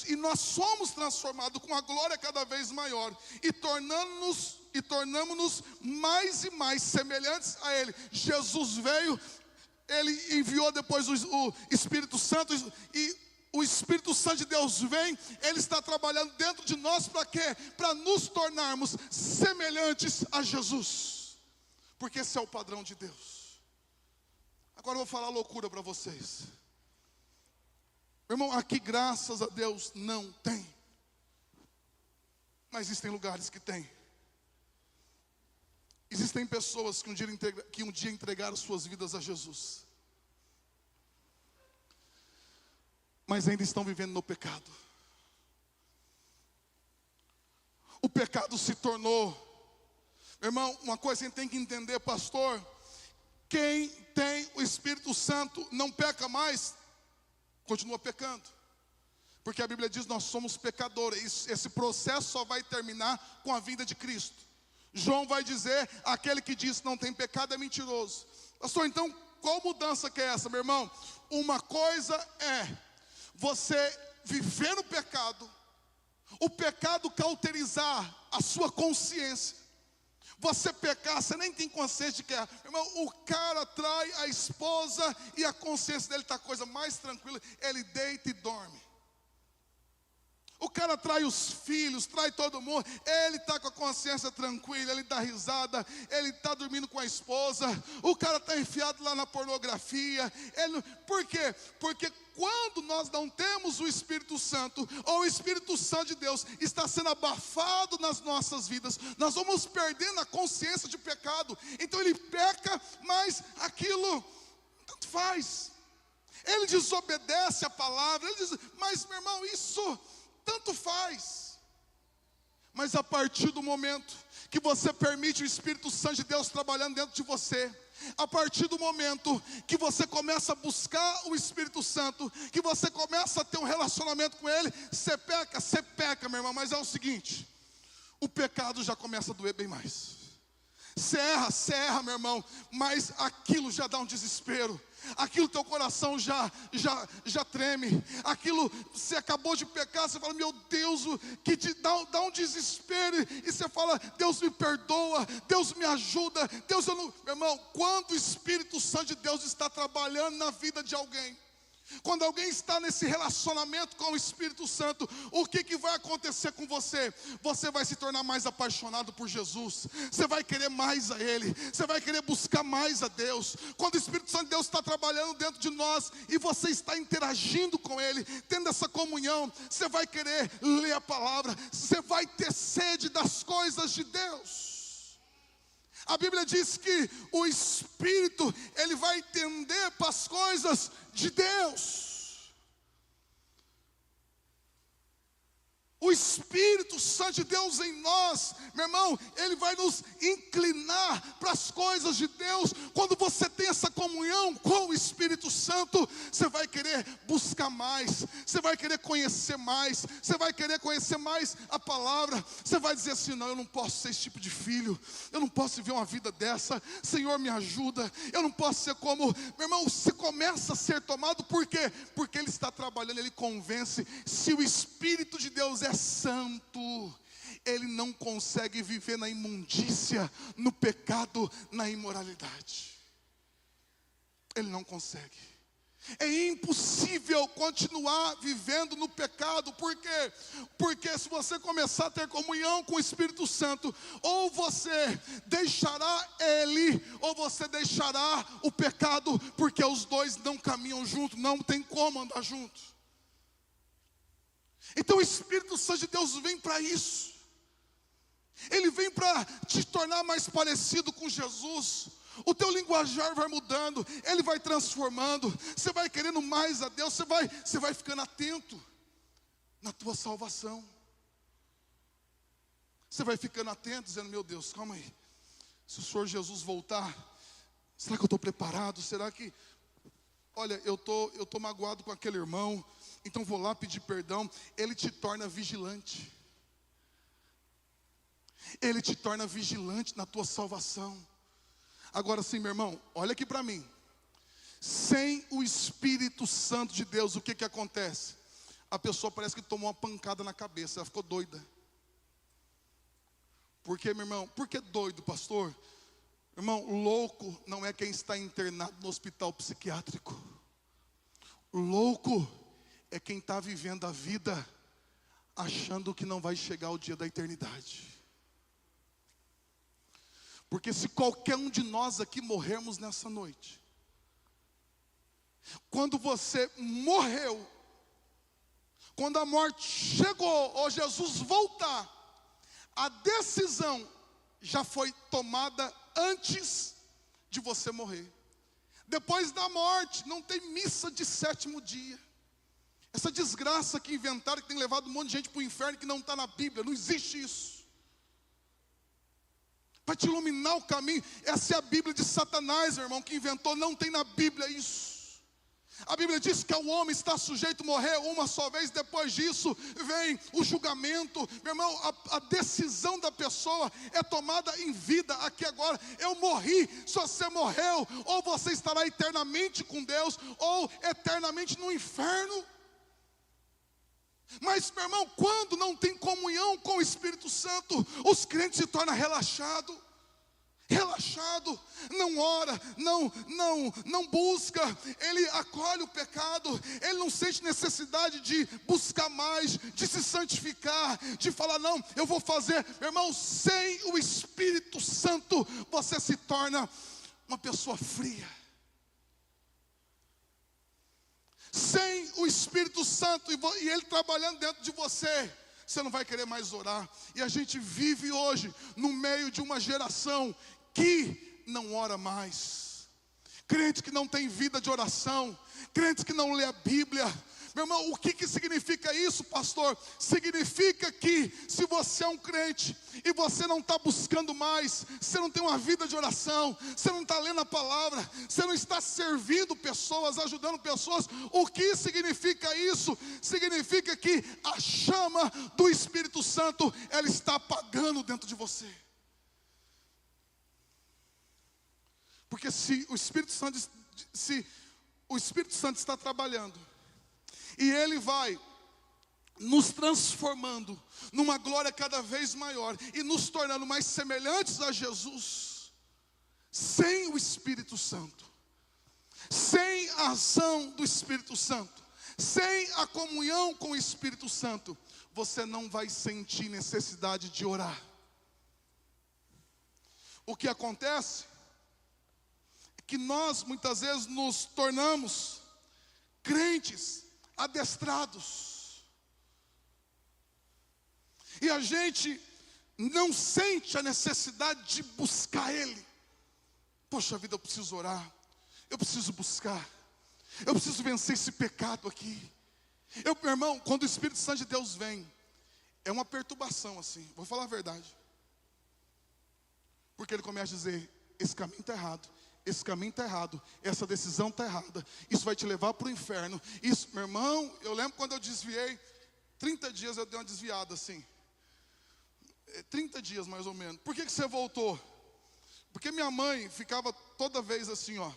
E nós somos transformados com a glória cada vez maior, e tornamos-nos mais e mais semelhantes a Ele. Jesus veio, Ele enviou depois o Espírito Santo, e o Espírito Santo de Deus vem, Ele está trabalhando dentro de nós. Para quê? Para nos tornarmos semelhantes a Jesus, porque esse é o padrão de Deus. Agora eu vou falar loucura para vocês. Meu irmão, aqui graças a Deus não tem. Mas existem lugares que tem. Existem pessoas que um dia entregaram suas vidas a Jesus, mas ainda estão vivendo no pecado. O pecado se tornou, meu irmão, uma coisa que a gente tem que entender, pastor: quem tem o Espírito Santo não peca mais, continua pecando. Porque a Bíblia diz: nós somos pecadores. Esse processo só vai terminar com a vinda de Cristo. João vai dizer: aquele que diz que não tem pecado é mentiroso. Pastor, então qual mudança que é essa, meu irmão? Uma coisa é você viver no pecado, o pecado cauterizar a sua consciência. Você pecar, você nem tem consciência de que é. Irmão, o cara trai a esposa e a consciência dele está a coisa mais tranquila. Ele deita e dorme. O cara trai os filhos, trai todo mundo. Ele está com a consciência tranquila, ele dá risada, ele está dormindo com a esposa. O cara está enfiado lá na pornografia. Por quê? Porque quando nós não temos o Espírito Santo, ou o Espírito Santo de Deus está sendo abafado nas nossas vidas, nós vamos perdendo a consciência de pecado. Então ele peca, mas aquilo tanto faz. Ele desobedece a palavra, ele diz: mas meu irmão, isso tanto faz. Mas a partir do momento que você permite o Espírito Santo de Deus trabalhando dentro de você, a partir do momento que você começa a buscar o Espírito Santo, que você começa a ter um relacionamento com Ele, você peca, meu irmão. Mas é o seguinte: o pecado já começa a doer bem mais. Você erra, meu irmão, mas aquilo já dá um desespero. Aquilo teu coração já treme. Aquilo, você acabou de pecar, você fala: meu Deus, que te dá um desespero. E você fala: Deus me perdoa, Deus me ajuda, Deus eu não. Meu irmão, quando o Espírito Santo de Deus está trabalhando na vida de alguém, quando alguém está nesse relacionamento com o Espírito Santo, o que vai acontecer com você? Você vai se tornar mais apaixonado por Jesus. Você vai querer mais a Ele. Você vai querer buscar mais a Deus. Quando o Espírito Santo de Deus está trabalhando dentro de nós e você está interagindo com Ele, tendo essa comunhão, você vai querer ler a palavra. Você vai ter sede das coisas de Deus. A Bíblia diz que o Espírito, ele vai tender para as coisas de Deus. O Espírito Santo de Deus em nós, meu irmão, ele vai nos inclinar para as coisas de Deus. Quando você tem essa comunhão com o Espírito Santo, você vai querer buscar mais, você vai querer conhecer mais, você vai querer conhecer mais a palavra. Você vai dizer assim: não, eu não posso ser esse tipo de filho, eu não posso viver uma vida dessa, Senhor me ajuda, eu não posso ser como, meu irmão, você começa a ser tomado. Por quê? Porque Ele está trabalhando, Ele convence. Se o Espírito de Deus é santo, ele não consegue viver na imundícia, no pecado, na imoralidade. Ele não consegue. É impossível continuar vivendo no pecado. Por quê? Porque se você começar a ter comunhão com o Espírito Santo, ou você deixará Ele, ou você deixará o pecado, porque os dois não caminham juntos, não tem como andar juntos. Então o Espírito Santo de Deus vem para isso. Ele vem para te tornar mais parecido com Jesus. O teu linguajar vai mudando, ele vai transformando. Você vai querendo mais a Deus, você vai ficando atento na tua salvação. Você vai ficando atento, dizendo: meu Deus, calma aí, se o Senhor Jesus voltar, será que eu estou preparado? Será que, olha, eu tô magoado com aquele irmão, então vou lá pedir perdão. Ele te torna vigilante. Ele te torna vigilante na tua salvação. Agora sim, meu irmão, olha aqui para mim. Sem o Espírito Santo de Deus, o que acontece? A pessoa parece que tomou uma pancada na cabeça, ela ficou doida. Por quê, meu irmão? Por que doido, pastor? Irmão, louco não é quem está internado no hospital psiquiátrico. Louco é quem está vivendo a vida achando que não vai chegar o dia da eternidade. Porque se qualquer um de nós aqui morrermos nessa noite, quando você morreu, quando a morte chegou, ou Jesus voltar, a decisão já foi tomada antes de você morrer. Depois da morte, não tem missa de sétimo dia. Essa desgraça que inventaram, que tem levado um monte de gente para o inferno, que não está na Bíblia, não existe isso. Para te iluminar o caminho, essa é a Bíblia de Satanás, irmão, que inventou, não tem na Bíblia isso. A Bíblia diz que o homem está sujeito a morrer uma só vez, depois disso vem o julgamento. Meu irmão, a decisão da pessoa é tomada em vida, aqui agora. Eu morri, se você morreu, ou você estará eternamente com Deus, ou eternamente no inferno. Mas, meu irmão, quando não tem comunhão com o Espírito Santo, os crentes se tornam relaxados, não ora, não busca, ele acolhe o pecado, ele não sente necessidade de buscar mais, de se santificar, de falar, não, eu vou fazer. Meu irmão, sem o Espírito Santo, você se torna uma pessoa fria. Sem o Espírito Santo e ele trabalhando dentro de você, você não vai querer mais orar. E a gente vive hoje no meio de uma geração que não ora mais, crente que não tem vida de oração, crente que não lê a Bíblia. Meu irmão, o que significa isso, pastor? Significa que se você é um crente e você não está buscando mais, você não tem uma vida de oração, você não está lendo a palavra, você não está servindo pessoas, ajudando pessoas. O que significa isso? Significa que a chama do Espírito Santo, ela está apagando dentro de você. Porque se o Espírito Santo está trabalhando, e ele vai nos transformando numa glória cada vez maior, e nos tornando mais semelhantes a Jesus, sem o Espírito Santo, sem a ação do Espírito Santo, sem a comunhão com o Espírito Santo, você não vai sentir necessidade de orar. O que acontece é que nós muitas vezes nos tornamos crentes adestrados, e a gente não sente a necessidade de buscar Ele. Poxa vida, eu preciso orar, eu preciso buscar, eu preciso vencer esse pecado aqui. Meu irmão, quando o Espírito Santo de Deus vem, é uma perturbação assim, vou falar a verdade, porque ele começa a dizer, esse caminho está errado, esse caminho está errado, essa decisão está errada, isso vai te levar para o inferno. Isso, meu irmão, eu lembro quando eu desviei, 30 dias eu dei uma desviada assim, 30 dias mais ou menos. Por que você voltou? Porque minha mãe ficava toda vez assim, ó,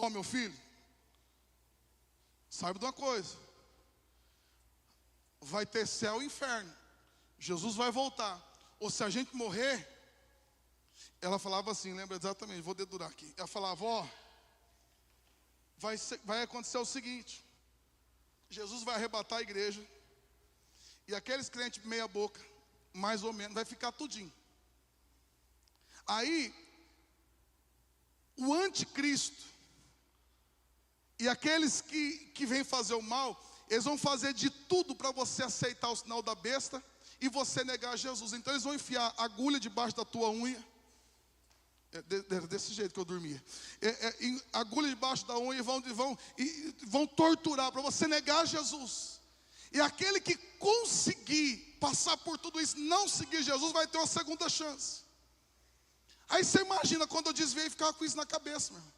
meu filho, saiba de uma coisa, vai ter céu e inferno, Jesus vai voltar, ou se a gente morrer. Ela falava assim, lembra exatamente, vou dedurar aqui. Ela falava, vai acontecer o seguinte, Jesus vai arrebatar a igreja, e aqueles crentes meia boca, mais ou menos, vai ficar tudinho. Aí, o anticristo, e aqueles que vêm fazer o mal, eles vão fazer de tudo para você aceitar o sinal da besta, e você negar Jesus. Então eles vão enfiar agulha debaixo da tua unha, desse jeito que eu dormia, agulha debaixo da unha, e vão torturar para você negar Jesus. E aquele que conseguir passar por tudo isso, não seguir Jesus, vai ter uma segunda chance. Aí você imagina quando eu desviei e ficava com isso na cabeça, meu irmão.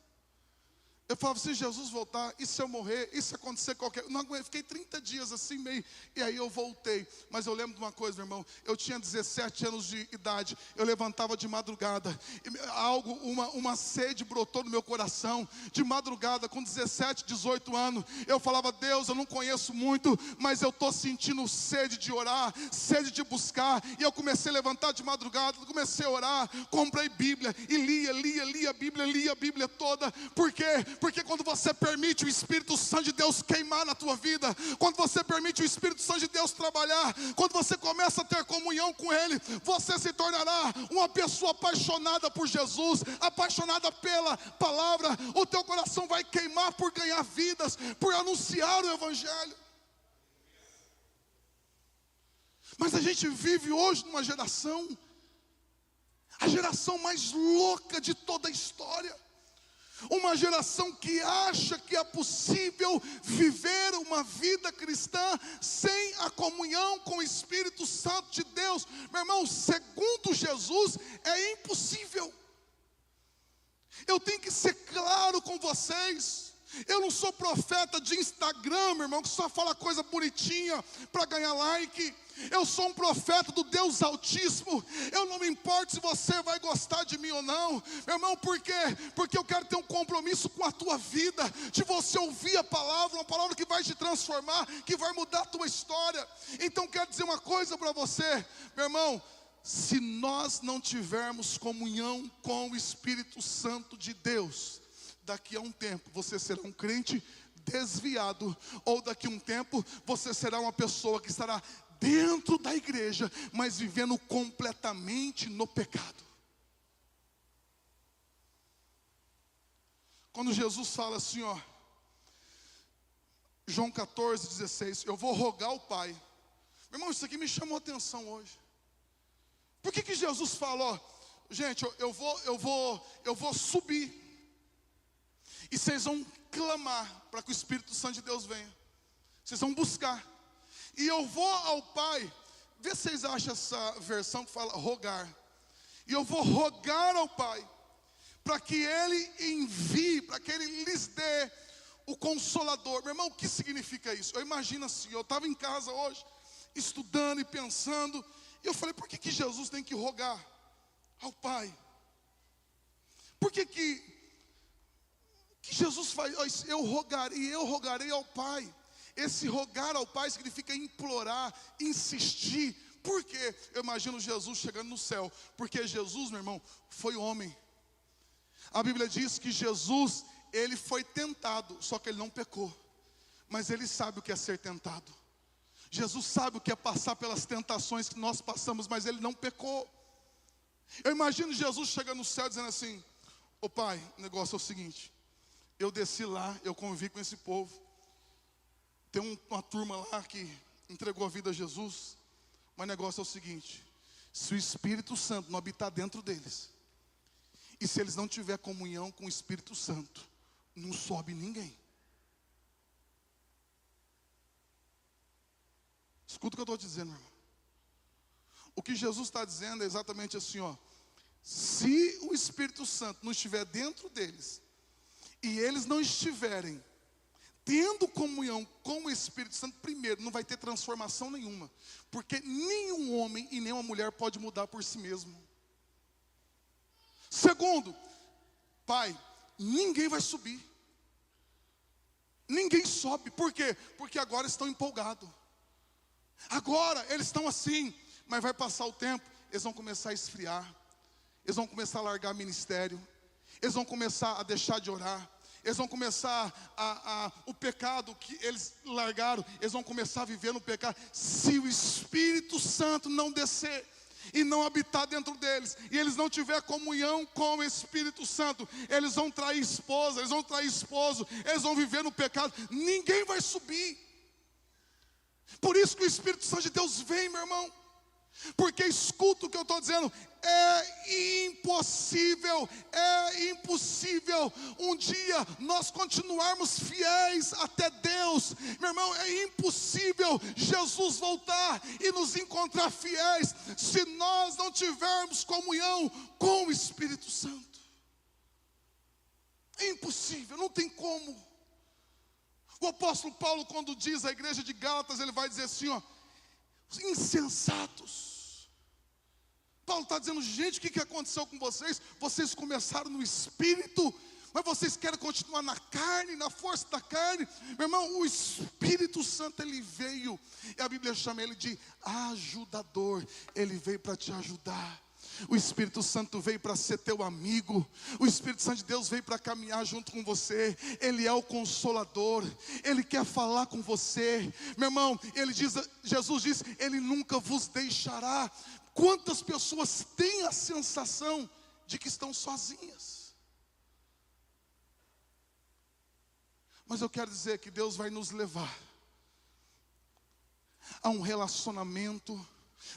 Eu falava, se Jesus voltar, e se eu morrer, e se acontecer qualquer... Não aguentei, fiquei 30 dias assim meio, e aí eu voltei. Mas eu lembro de uma coisa, meu irmão, eu tinha 17 anos de idade, eu levantava de madrugada, uma sede brotou no meu coração, de madrugada, com 17, 18 anos, eu falava, Deus, eu não conheço muito, mas eu estou sentindo sede de orar, sede de buscar, e eu comecei a levantar de madrugada, comecei a orar, comprei Bíblia, e lia a Bíblia toda. Por quê? Porque quando você permite o Espírito Santo de Deus queimar na tua vida, quando você permite o Espírito Santo de Deus trabalhar, quando você começa a ter comunhão com Ele, você se tornará uma pessoa apaixonada por Jesus, apaixonada pela palavra. O teu coração vai queimar por ganhar vidas, por anunciar o Evangelho. Mas a gente vive hoje numa geração, a geração mais louca de toda a história. Uma geração que acha que é possível viver uma vida cristã sem a comunhão com o Espírito Santo de Deus. Meu irmão, segundo Jesus, é impossível. Eu tenho que ser claro com vocês. Eu não sou profeta de Instagram, meu irmão, que só fala coisa bonitinha para ganhar like. Eu sou um profeta do Deus Altíssimo. Eu não me importo se você vai gostar de mim ou não, meu irmão. Por quê? Porque eu quero ter um compromisso com a tua vida, de você ouvir a palavra, uma palavra que vai te transformar, que vai mudar a tua história. Então quero dizer uma coisa para você, meu irmão. Se nós não tivermos comunhão com o Espírito Santo de Deus, daqui a um tempo você será um crente desviado, ou daqui a um tempo você será uma pessoa que estará dentro da igreja, mas vivendo completamente no pecado. Quando Jesus fala assim, ó, João 14:16, eu vou rogar ao Pai. Meu irmão, isso aqui me chamou a atenção hoje. Por que Jesus fala, ó, gente, eu vou subir, e vocês vão clamar para que o Espírito Santo de Deus venha. Vocês vão buscar. E eu vou ao Pai. Vê se vocês acham essa versão que fala rogar. E eu vou rogar ao Pai, para que Ele envie, para que Ele lhes dê o Consolador. Meu irmão, o que significa isso? Eu imagino assim, eu estava em casa hoje, estudando e pensando, e eu falei, por que Jesus tem que rogar ao Pai? Por que Jesus faz, eu rogarei ao Pai. Esse rogar ao Pai significa implorar, insistir. Por quê? Eu imagino Jesus chegando no céu, porque Jesus, meu irmão, foi homem. A Bíblia diz que Jesus, ele foi tentado, só que ele não pecou. Mas ele sabe o que é ser tentado. Jesus sabe o que é passar pelas tentações que nós passamos, mas ele não pecou. Eu imagino Jesus chegando no céu dizendo assim, ô Pai, o negócio é o seguinte, eu desci lá, eu convivi com esse povo. Tem uma turma lá que entregou a vida a Jesus. Mas o negócio é o seguinte, se o Espírito Santo não habitar dentro deles, e se eles não tiverem comunhão com o Espírito Santo, não sobe ninguém. Escuta o que eu estou dizendo, meu irmão. O que Jesus está dizendo é exatamente assim, ó. Se o Espírito Santo não estiver dentro deles, e eles não estiverem tendo comunhão com o Espírito Santo, primeiro, não vai ter transformação nenhuma. Porque nenhum homem e nenhuma mulher pode mudar por si mesmo. Segundo, Pai, ninguém vai subir. Ninguém sobe. Por quê? Porque agora estão empolgados. Agora eles estão assim, mas vai passar o tempo, eles vão começar a esfriar. Eles vão começar a largar ministério. Eles vão começar a deixar de orar. Eles vão começar o pecado que eles largaram, eles vão começar a viver no pecado. Se o Espírito Santo não descer e não habitar dentro deles, e eles não tiver comunhão com o Espírito Santo, eles vão trair esposa, eles vão trair esposo, eles vão viver no pecado, ninguém vai subir. Por isso que o Espírito Santo de Deus vem, meu irmão. Porque escuta o que eu estou dizendo, é impossível um dia nós continuarmos fiéis até Deus. Meu irmão, é impossível Jesus voltar e nos encontrar fiéis, se nós não tivermos comunhão com o Espírito Santo. É impossível, não tem como. O apóstolo Paulo, quando diz à igreja de Gálatas, ele vai dizer assim, ó, insensatos. Paulo está dizendo, gente, o que aconteceu com vocês? Vocês começaram no Espírito, mas vocês querem continuar na carne, na força da carne. Meu irmão, o Espírito Santo, ele veio, e a Bíblia chama ele de ajudador. Ele veio para te ajudar. O Espírito Santo veio para ser teu amigo. O Espírito Santo de Deus veio para caminhar junto com você. Ele é o Consolador. Ele quer falar com você. Meu irmão, Jesus diz, Ele nunca vos deixará. Quantas pessoas têm a sensação de que estão sozinhas? Mas eu quero dizer que Deus vai nos levar a um relacionamento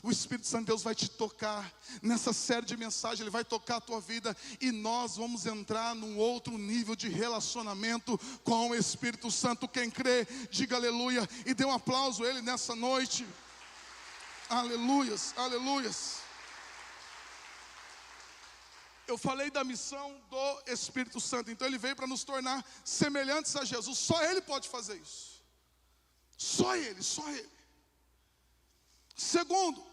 O Espírito Santo de Deus vai te tocar nessa série de mensagens, Ele vai tocar a tua vida, e nós vamos entrar num outro nível de relacionamento com o Espírito Santo. Quem crê, diga aleluia, e dê um aplauso a Ele nessa noite. Aleluias, aleluias. Eu falei da missão do Espírito Santo, então Ele veio para nos tornar semelhantes a Jesus. Só Ele pode fazer isso. Só Ele, só Ele. Segundo,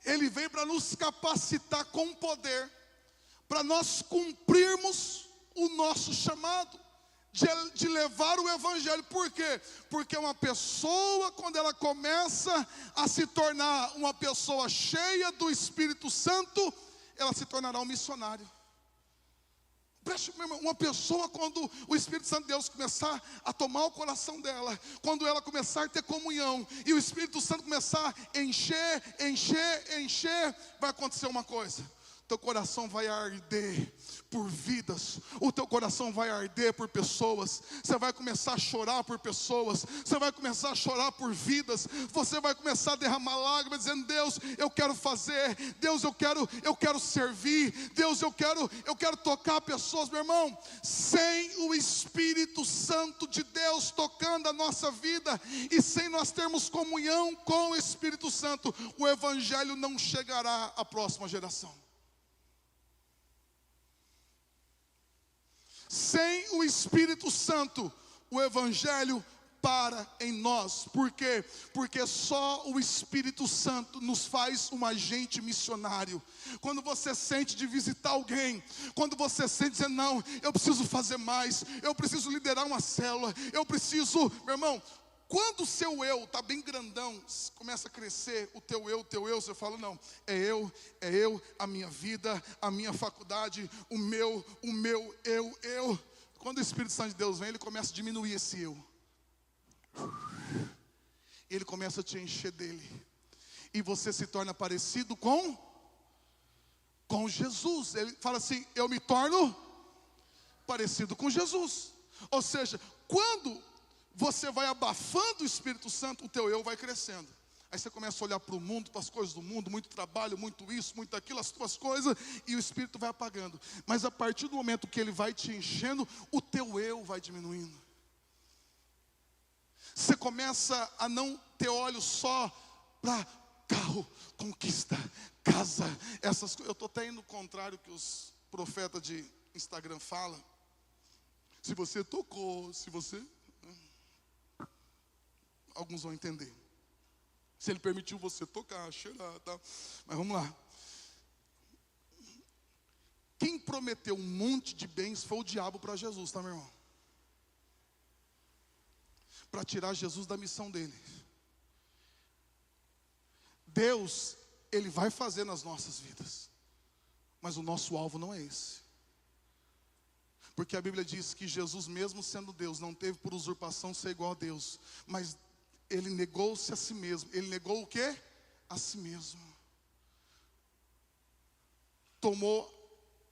Ele veio para nos capacitar com poder, para nós cumprirmos o nosso chamado, de levar o Evangelho. Por quê? Porque uma pessoa, quando ela começa a se tornar uma pessoa cheia do Espírito Santo, ela se tornará um missionário. Uma pessoa, quando o Espírito Santo de Deus começar a tomar o coração dela, quando ela começar a ter comunhão, e o Espírito Santo começar a encher, vai acontecer uma coisa: teu coração vai arder por vidas, o teu coração vai arder por pessoas, você vai começar a chorar por pessoas, você vai começar a chorar por vidas, você vai começar a derramar lágrimas, dizendo: Deus, eu quero fazer, Deus, eu quero servir, Deus, eu quero tocar pessoas. Meu irmão, sem o Espírito Santo de Deus tocando a nossa vida, e sem nós termos comunhão com o Espírito Santo, o Evangelho não chegará à próxima geração. Sem o Espírito Santo, o Evangelho para em nós. Por quê? Porque só o Espírito Santo nos faz um agente missionário. Quando você sente de visitar alguém, quando você sente dizer: não, eu preciso fazer mais, eu preciso liderar uma célula, eu preciso, meu irmão, quando o seu eu está bem grandão, começa a crescer o teu eu, você fala: não, é eu, a minha vida, a minha faculdade, o meu, eu. Quando o Espírito Santo de Deus vem, Ele começa a diminuir esse eu. Ele começa a te encher dele, e você se torna parecido com Jesus. Ele fala assim: eu me torno parecido com Jesus. Ou seja, quando você vai abafando o Espírito Santo, o teu eu vai crescendo. Aí você começa a olhar para o mundo, para as coisas do mundo, muito trabalho, muito isso, muito aquilo, as tuas coisas, e o Espírito vai apagando. Mas a partir do momento que Ele vai te enchendo, o teu eu vai diminuindo. Você começa a não ter olhos só para carro, conquista, casa, essas coisas. Eu estou até indo ao contrário que os profetas de Instagram falam. Se você tocou, se você... Alguns vão entender. Se Ele permitiu você tocar, cheirar, tá? Mas vamos lá. Quem prometeu um monte de bens foi o diabo para Jesus, tá, meu irmão? Para tirar Jesus da missão dele. Deus, Ele vai fazer nas nossas vidas, mas o nosso alvo não é esse. Porque a Bíblia diz que Jesus, mesmo sendo Deus, não teve por usurpação ser igual a Deus, mas Ele negou-se a si mesmo. Ele negou o quê? A si mesmo. Tomou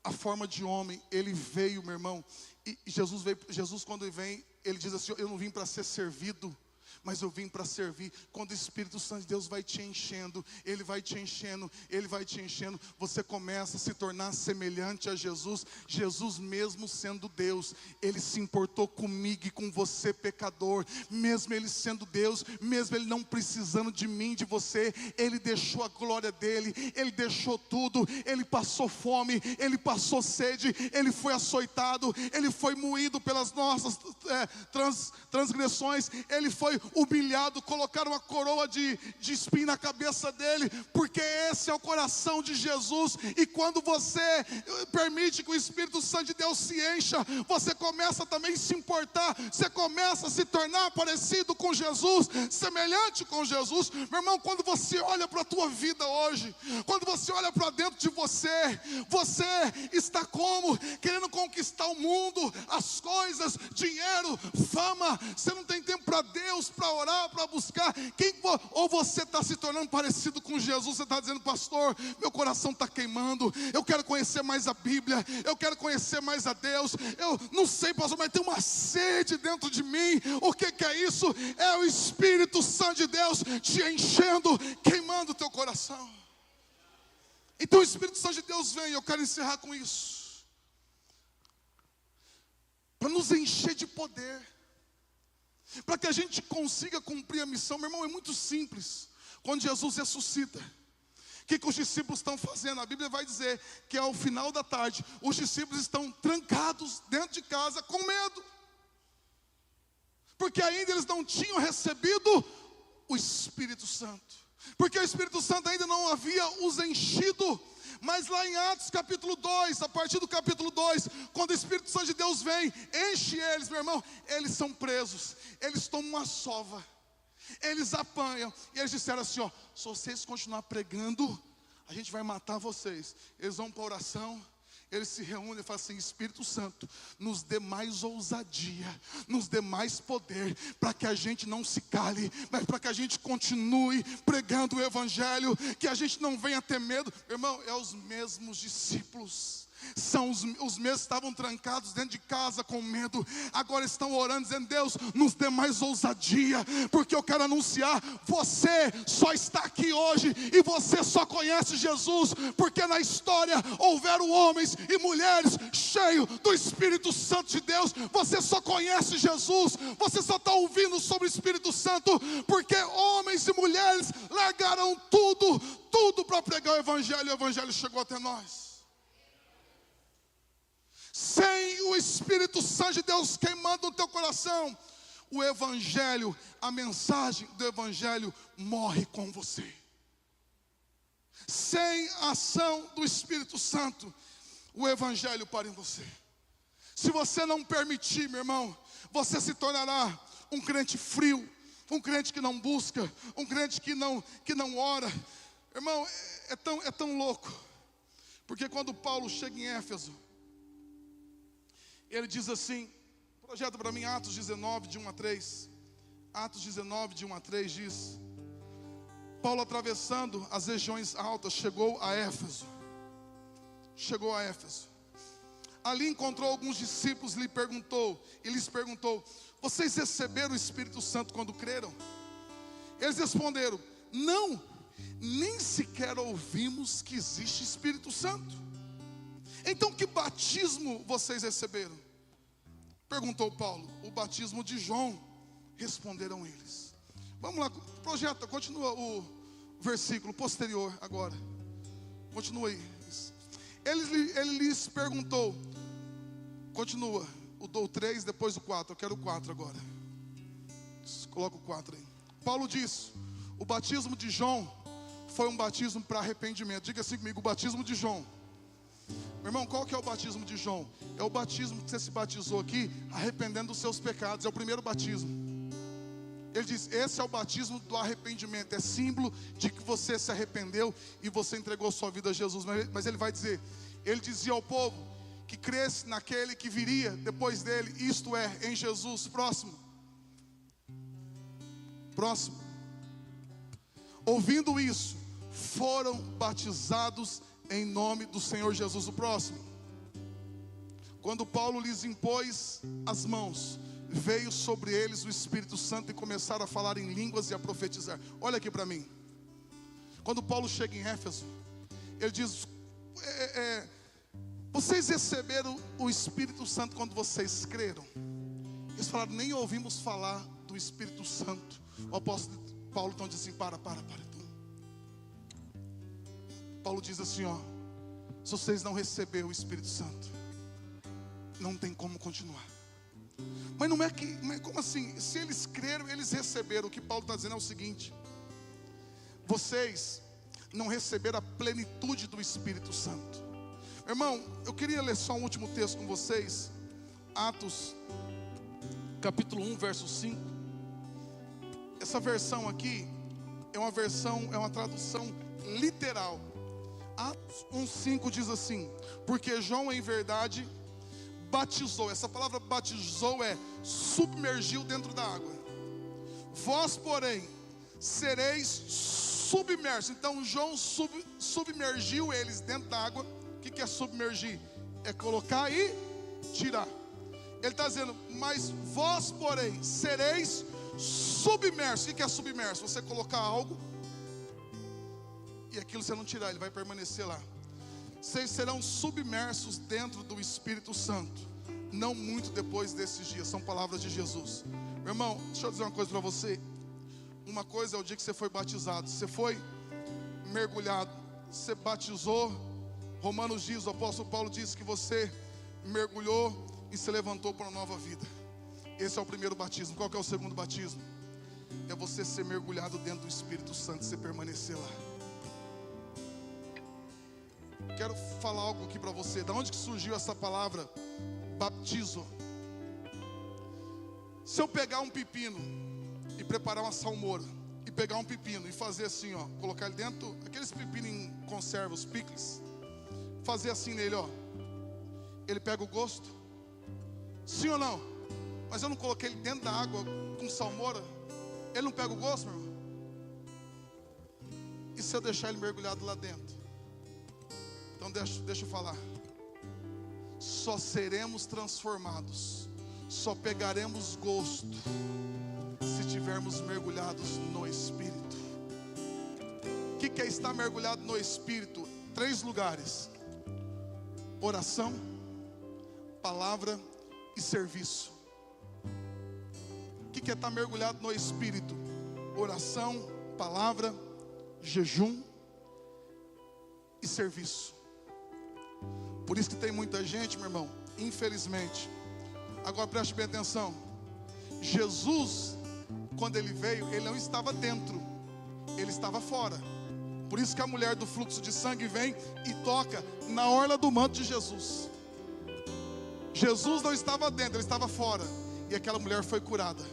a forma de homem. Ele veio, meu irmão. E Jesus quando Ele vem, Ele diz assim: eu não vim para ser servido, mas eu vim para servir. Quando o Espírito Santo de Deus vai te enchendo, Ele vai te enchendo, Ele vai te enchendo, você começa a se tornar semelhante a Jesus. Jesus, mesmo sendo Deus, Ele se importou comigo e com você, pecador. Mesmo Ele sendo Deus, mesmo Ele não precisando de mim, de você, Ele deixou a glória dEle, Ele deixou tudo. Ele passou fome, Ele passou sede, Ele foi açoitado, Ele foi moído pelas nossas transgressões, Ele foi humilhado, colocaram uma coroa de espinho na cabeça dele, porque esse é o coração de Jesus. E quando você permite que o Espírito Santo de Deus se encha, você começa também a se importar, você começa a se tornar parecido com Jesus, semelhante com Jesus. Meu irmão, quando você olha para a tua vida hoje, quando você olha para dentro de você, você está como? Querendo conquistar o mundo, as coisas, dinheiro, fama. Você não tem tempo para Deus, para orar, para buscar. Ou você está se tornando parecido com Jesus, você está dizendo: pastor, meu coração está queimando, eu quero conhecer mais a Bíblia, eu quero conhecer mais a Deus, eu não sei, pastor, mas tem uma sede dentro de mim. O que é isso? É o Espírito Santo de Deus te enchendo, queimando o teu coração. Então o Espírito Santo de Deus vem, eu quero encerrar com isso, para nos encher de poder, para que a gente consiga cumprir a missão. Meu irmão, é muito simples. Quando Jesus ressuscita, o que os discípulos estão fazendo? A Bíblia vai dizer que ao final da tarde, os discípulos estão trancados dentro de casa com medo, porque ainda eles não tinham recebido o Espírito Santo, porque o Espírito Santo ainda não havia os enchido. Mas lá em Atos capítulo 2, a partir do capítulo 2, quando o Espírito Santo de Deus vem, enche eles, meu irmão, eles são presos, eles tomam uma sova, eles apanham, e eles disseram assim: ó, se vocês continuar pregando, a gente vai matar vocês. Eles vão para a oração, eles se reúnem e falam assim: Espírito Santo, nos dê mais ousadia, nos dê mais poder, para que a gente não se cale, mas para que a gente continue pregando o Evangelho, que a gente não venha ter medo. Meu irmão, é os mesmos discípulos, são os mesmos que estavam trancados dentro de casa com medo, agora estão orando, dizendo: Deus, nos dê mais ousadia, porque eu quero anunciar, você só está aqui hoje, e você só conhece Jesus, porque na história houveram homens e mulheres cheios do Espírito Santo de Deus. Você só conhece Jesus, você só está ouvindo sobre o Espírito Santo, porque homens e mulheres largaram tudo para pregar o Evangelho, e o Evangelho chegou até nós. Sem o Espírito Santo de Deus queimando o teu coração, o Evangelho, a mensagem do Evangelho morre com você. Sem a ação do Espírito Santo, o Evangelho para em você. Se você não permitir, meu irmão, você se tornará um crente frio, um crente que não busca, um crente que não ora. Irmão, é tão louco, porque quando Paulo chega em Éfeso, ele diz assim, projeta para mim Atos 19, de 1 a 3. Atos 19, de 1 a 3 diz: Paulo, atravessando as regiões altas, chegou a Éfeso. Ali encontrou alguns discípulos e lhes perguntou: vocês receberam o Espírito Santo quando creram? Eles responderam: não, nem sequer ouvimos que existe Espírito Santo. Então que batismo vocês receberam? Perguntou Paulo. O batismo de João, responderam eles. Vamos lá, projeta, continua o versículo posterior agora. Continua aí. Ele lhes perguntou. Continua, o 3, depois o 4. Eu quero o 4 agora. Coloca o 4 aí. Paulo diz: o batismo de João foi um batismo para arrependimento. Diga assim comigo: o batismo de João. Meu irmão, qual que é o batismo de João? É o batismo que você se batizou aqui, arrependendo dos seus pecados. É o primeiro batismo. Ele diz: esse é o batismo do arrependimento. É símbolo de que você se arrependeu e você entregou sua vida a Jesus. Mas ele vai dizer, ele dizia ao povo que cresce naquele que viria depois dele, isto é, em Jesus. Próximo. Ouvindo isso, foram batizados em nome do Senhor Jesus. O próximo. Quando Paulo lhes impôs as mãos, veio sobre eles o Espírito Santo e começaram a falar em línguas e a profetizar. Olha aqui para mim. Quando Paulo chega em Éfeso, ele diz: vocês receberam o Espírito Santo quando vocês creram? Eles falaram: nem ouvimos falar do Espírito Santo. O apóstolo Paulo então diz assim: para. Paulo diz assim, ó: se vocês não receberam o Espírito Santo, não tem como continuar. Mas não é que, como assim? Se eles creram, eles receberam. O que Paulo está dizendo é o seguinte: vocês não receberam a plenitude do Espírito Santo. Meu irmão, eu queria ler só um último texto com vocês. Atos, capítulo 1, verso 5. Essa versão aqui é uma tradução literal. Atos 1,5 diz assim: porque João em verdade batizou. Essa palavra batizou é submergiu dentro da água. Vós, porém, sereis submersos. Então João submergiu eles dentro da água. O que é submergir? É colocar e tirar. Ele está dizendo, mas vós, porém, sereis submersos. O que é submerso? Você colocar algo e aquilo você não tirar, ele vai permanecer lá. Vocês serão submersos dentro do Espírito Santo, não muito depois desses dias. São palavras de Jesus. Meu irmão, deixa eu dizer uma coisa para você. Uma coisa é o dia que você foi batizado. Você foi mergulhado, você batizou. Romanos diz, o apóstolo Paulo diz que você mergulhou e se levantou para uma nova vida. Esse é o primeiro batismo. Qual que é o segundo batismo? É você ser mergulhado dentro do Espírito Santo, você permanecer lá. Quero falar algo aqui para você. Da onde que surgiu essa palavra baptizo? Se eu pegar um pepino e preparar uma salmoura, e pegar um pepino e fazer assim, ó, colocar ele dentro, aqueles pepinos em conserva, os picles, fazer assim nele, ó, ele pega o gosto? Sim ou não? Mas eu não coloquei ele dentro da água com salmoura, ele não pega o gosto, meu irmão? E se eu deixar ele mergulhado lá dentro? Então deixa eu falar. Só seremos transformados, só pegaremos gosto se tivermos mergulhados no Espírito. O que é estar mergulhado no Espírito? 3 lugares: oração, palavra e serviço. O que é estar mergulhado no Espírito? Oração, palavra, jejum e serviço. Por isso que tem muita gente, meu irmão, infelizmente. Agora preste bem atenção. Jesus, quando ele veio, ele não estava dentro, ele estava fora. Por isso que a mulher do fluxo de sangue vem e toca na orla do manto de Jesus. Jesus não estava dentro, ele estava fora. E aquela mulher foi curada.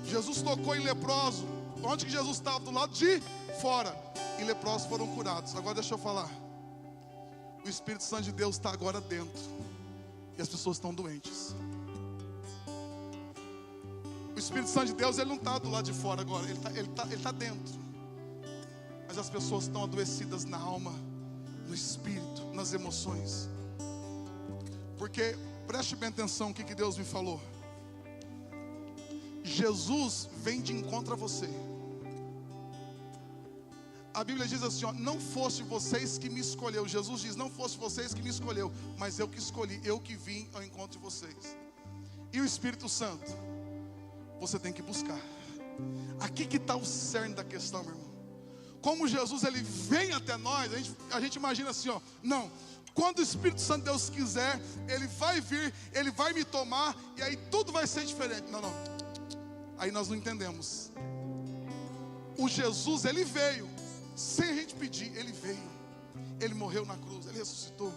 Jesus tocou em leproso. Onde que Jesus estava? Do lado de fora. E leprosos foram curados. Agora deixa eu falar. O Espírito Santo de Deus está agora dentro. E as pessoas estão doentes. O Espírito Santo de Deus, ele não está do lado de fora agora. Ele tá dentro. Mas as pessoas estão adoecidas na alma, no espírito, nas emoções. Porque, preste bem atenção o que Deus me falou. Jesus vem de encontro a você. A Bíblia diz assim, ó, não fosse vocês que me escolheu. Jesus diz, não fosse vocês que me escolheu, mas eu que escolhi, eu que vim ao encontro de vocês. E o Espírito Santo, você tem que buscar. Aqui que está o cerne da questão, meu irmão. Como Jesus, ele vem até nós, a gente imagina assim, ó, não, quando o Espírito Santo de Deus quiser, ele vai vir, ele vai me tomar, e aí tudo vai ser diferente. Não, aí nós não entendemos. O Jesus, ele veio, sem a gente pedir, ele veio. Ele morreu na cruz, ele ressuscitou.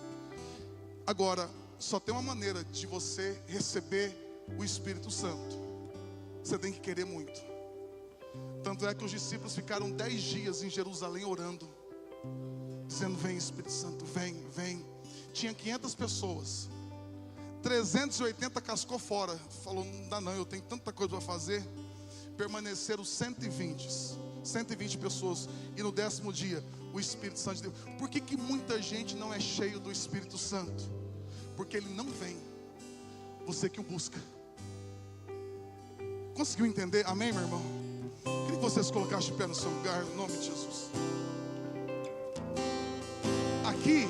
Agora, só tem uma maneira de você receber o Espírito Santo. Você tem que querer muito. Tanto é que os discípulos ficaram 10 dias em Jerusalém orando, dizendo, vem Espírito Santo, vem, vem. Tinha 500 pessoas, 380 cascou fora. Falou, não dá não, eu tenho tanta coisa para fazer. Permaneceram 120 pessoas. E no 10º dia, o Espírito Santo de Deus. Por que muita gente não é cheio do Espírito Santo? Porque ele não vem, você que o busca. Conseguiu entender? Amém, meu irmão? Queria que vocês colocassem o pé no seu lugar, em nome de Jesus. Aqui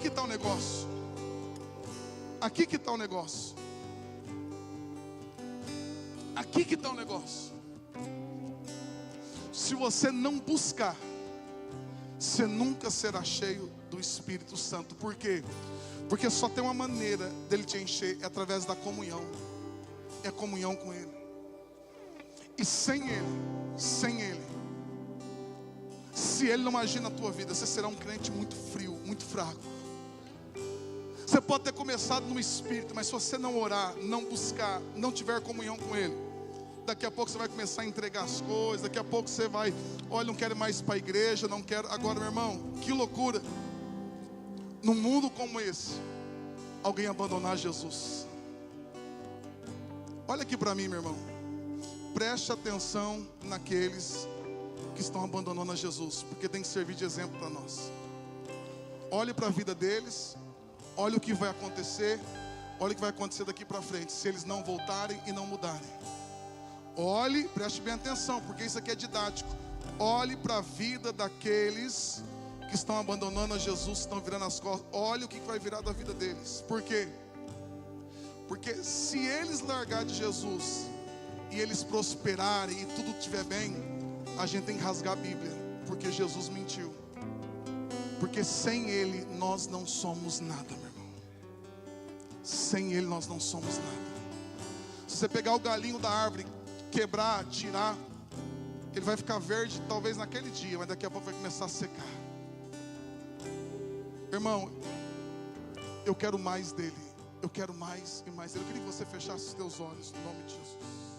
que está o negócio. Aqui que está o negócio. Aqui que está o negócio. Se você não buscar, você nunca será cheio do Espírito Santo. Por quê? Porque só tem uma maneira dele te encher, é através da comunhão. É comunhão com ele. E sem ele, se ele não agir na tua vida, você será um crente muito frio, muito fraco. Você pode ter começado no Espírito, mas se você não orar, não buscar, não tiver comunhão com ele, daqui a pouco você vai começar a entregar as coisas. Daqui a pouco você vai, olha, não quero mais ir para a igreja, não quero. Agora, meu irmão, que loucura. Num mundo como esse, alguém abandonar Jesus. Olha aqui para mim, meu irmão. preste atenção naqueles que estão abandonando a Jesus, porque tem que servir de exemplo para nós. Olhe para a vida deles, olhe o que vai acontecer, olhe o que vai acontecer daqui para frente, se eles não voltarem e não mudarem. Olhe, preste bem atenção, porque isso aqui é didático. Olhe para a vida daqueles que estão abandonando a Jesus, estão virando as costas. Olhe o que vai virar da vida deles. Por quê? Porque se eles largar de Jesus e eles prosperarem e tudo estiver bem, a gente tem que rasgar a Bíblia, porque Jesus mentiu. Porque sem Ele nós não somos nada, meu irmão. Sem Ele nós não somos nada. Se você pegar o galinho da árvore, quebrar, tirar, ele vai ficar verde talvez naquele dia, mas daqui a pouco vai começar a secar. Irmão, eu quero mais dele. Eu quero mais e mais dele. Eu queria que você fechasse os teus olhos no nome de Jesus.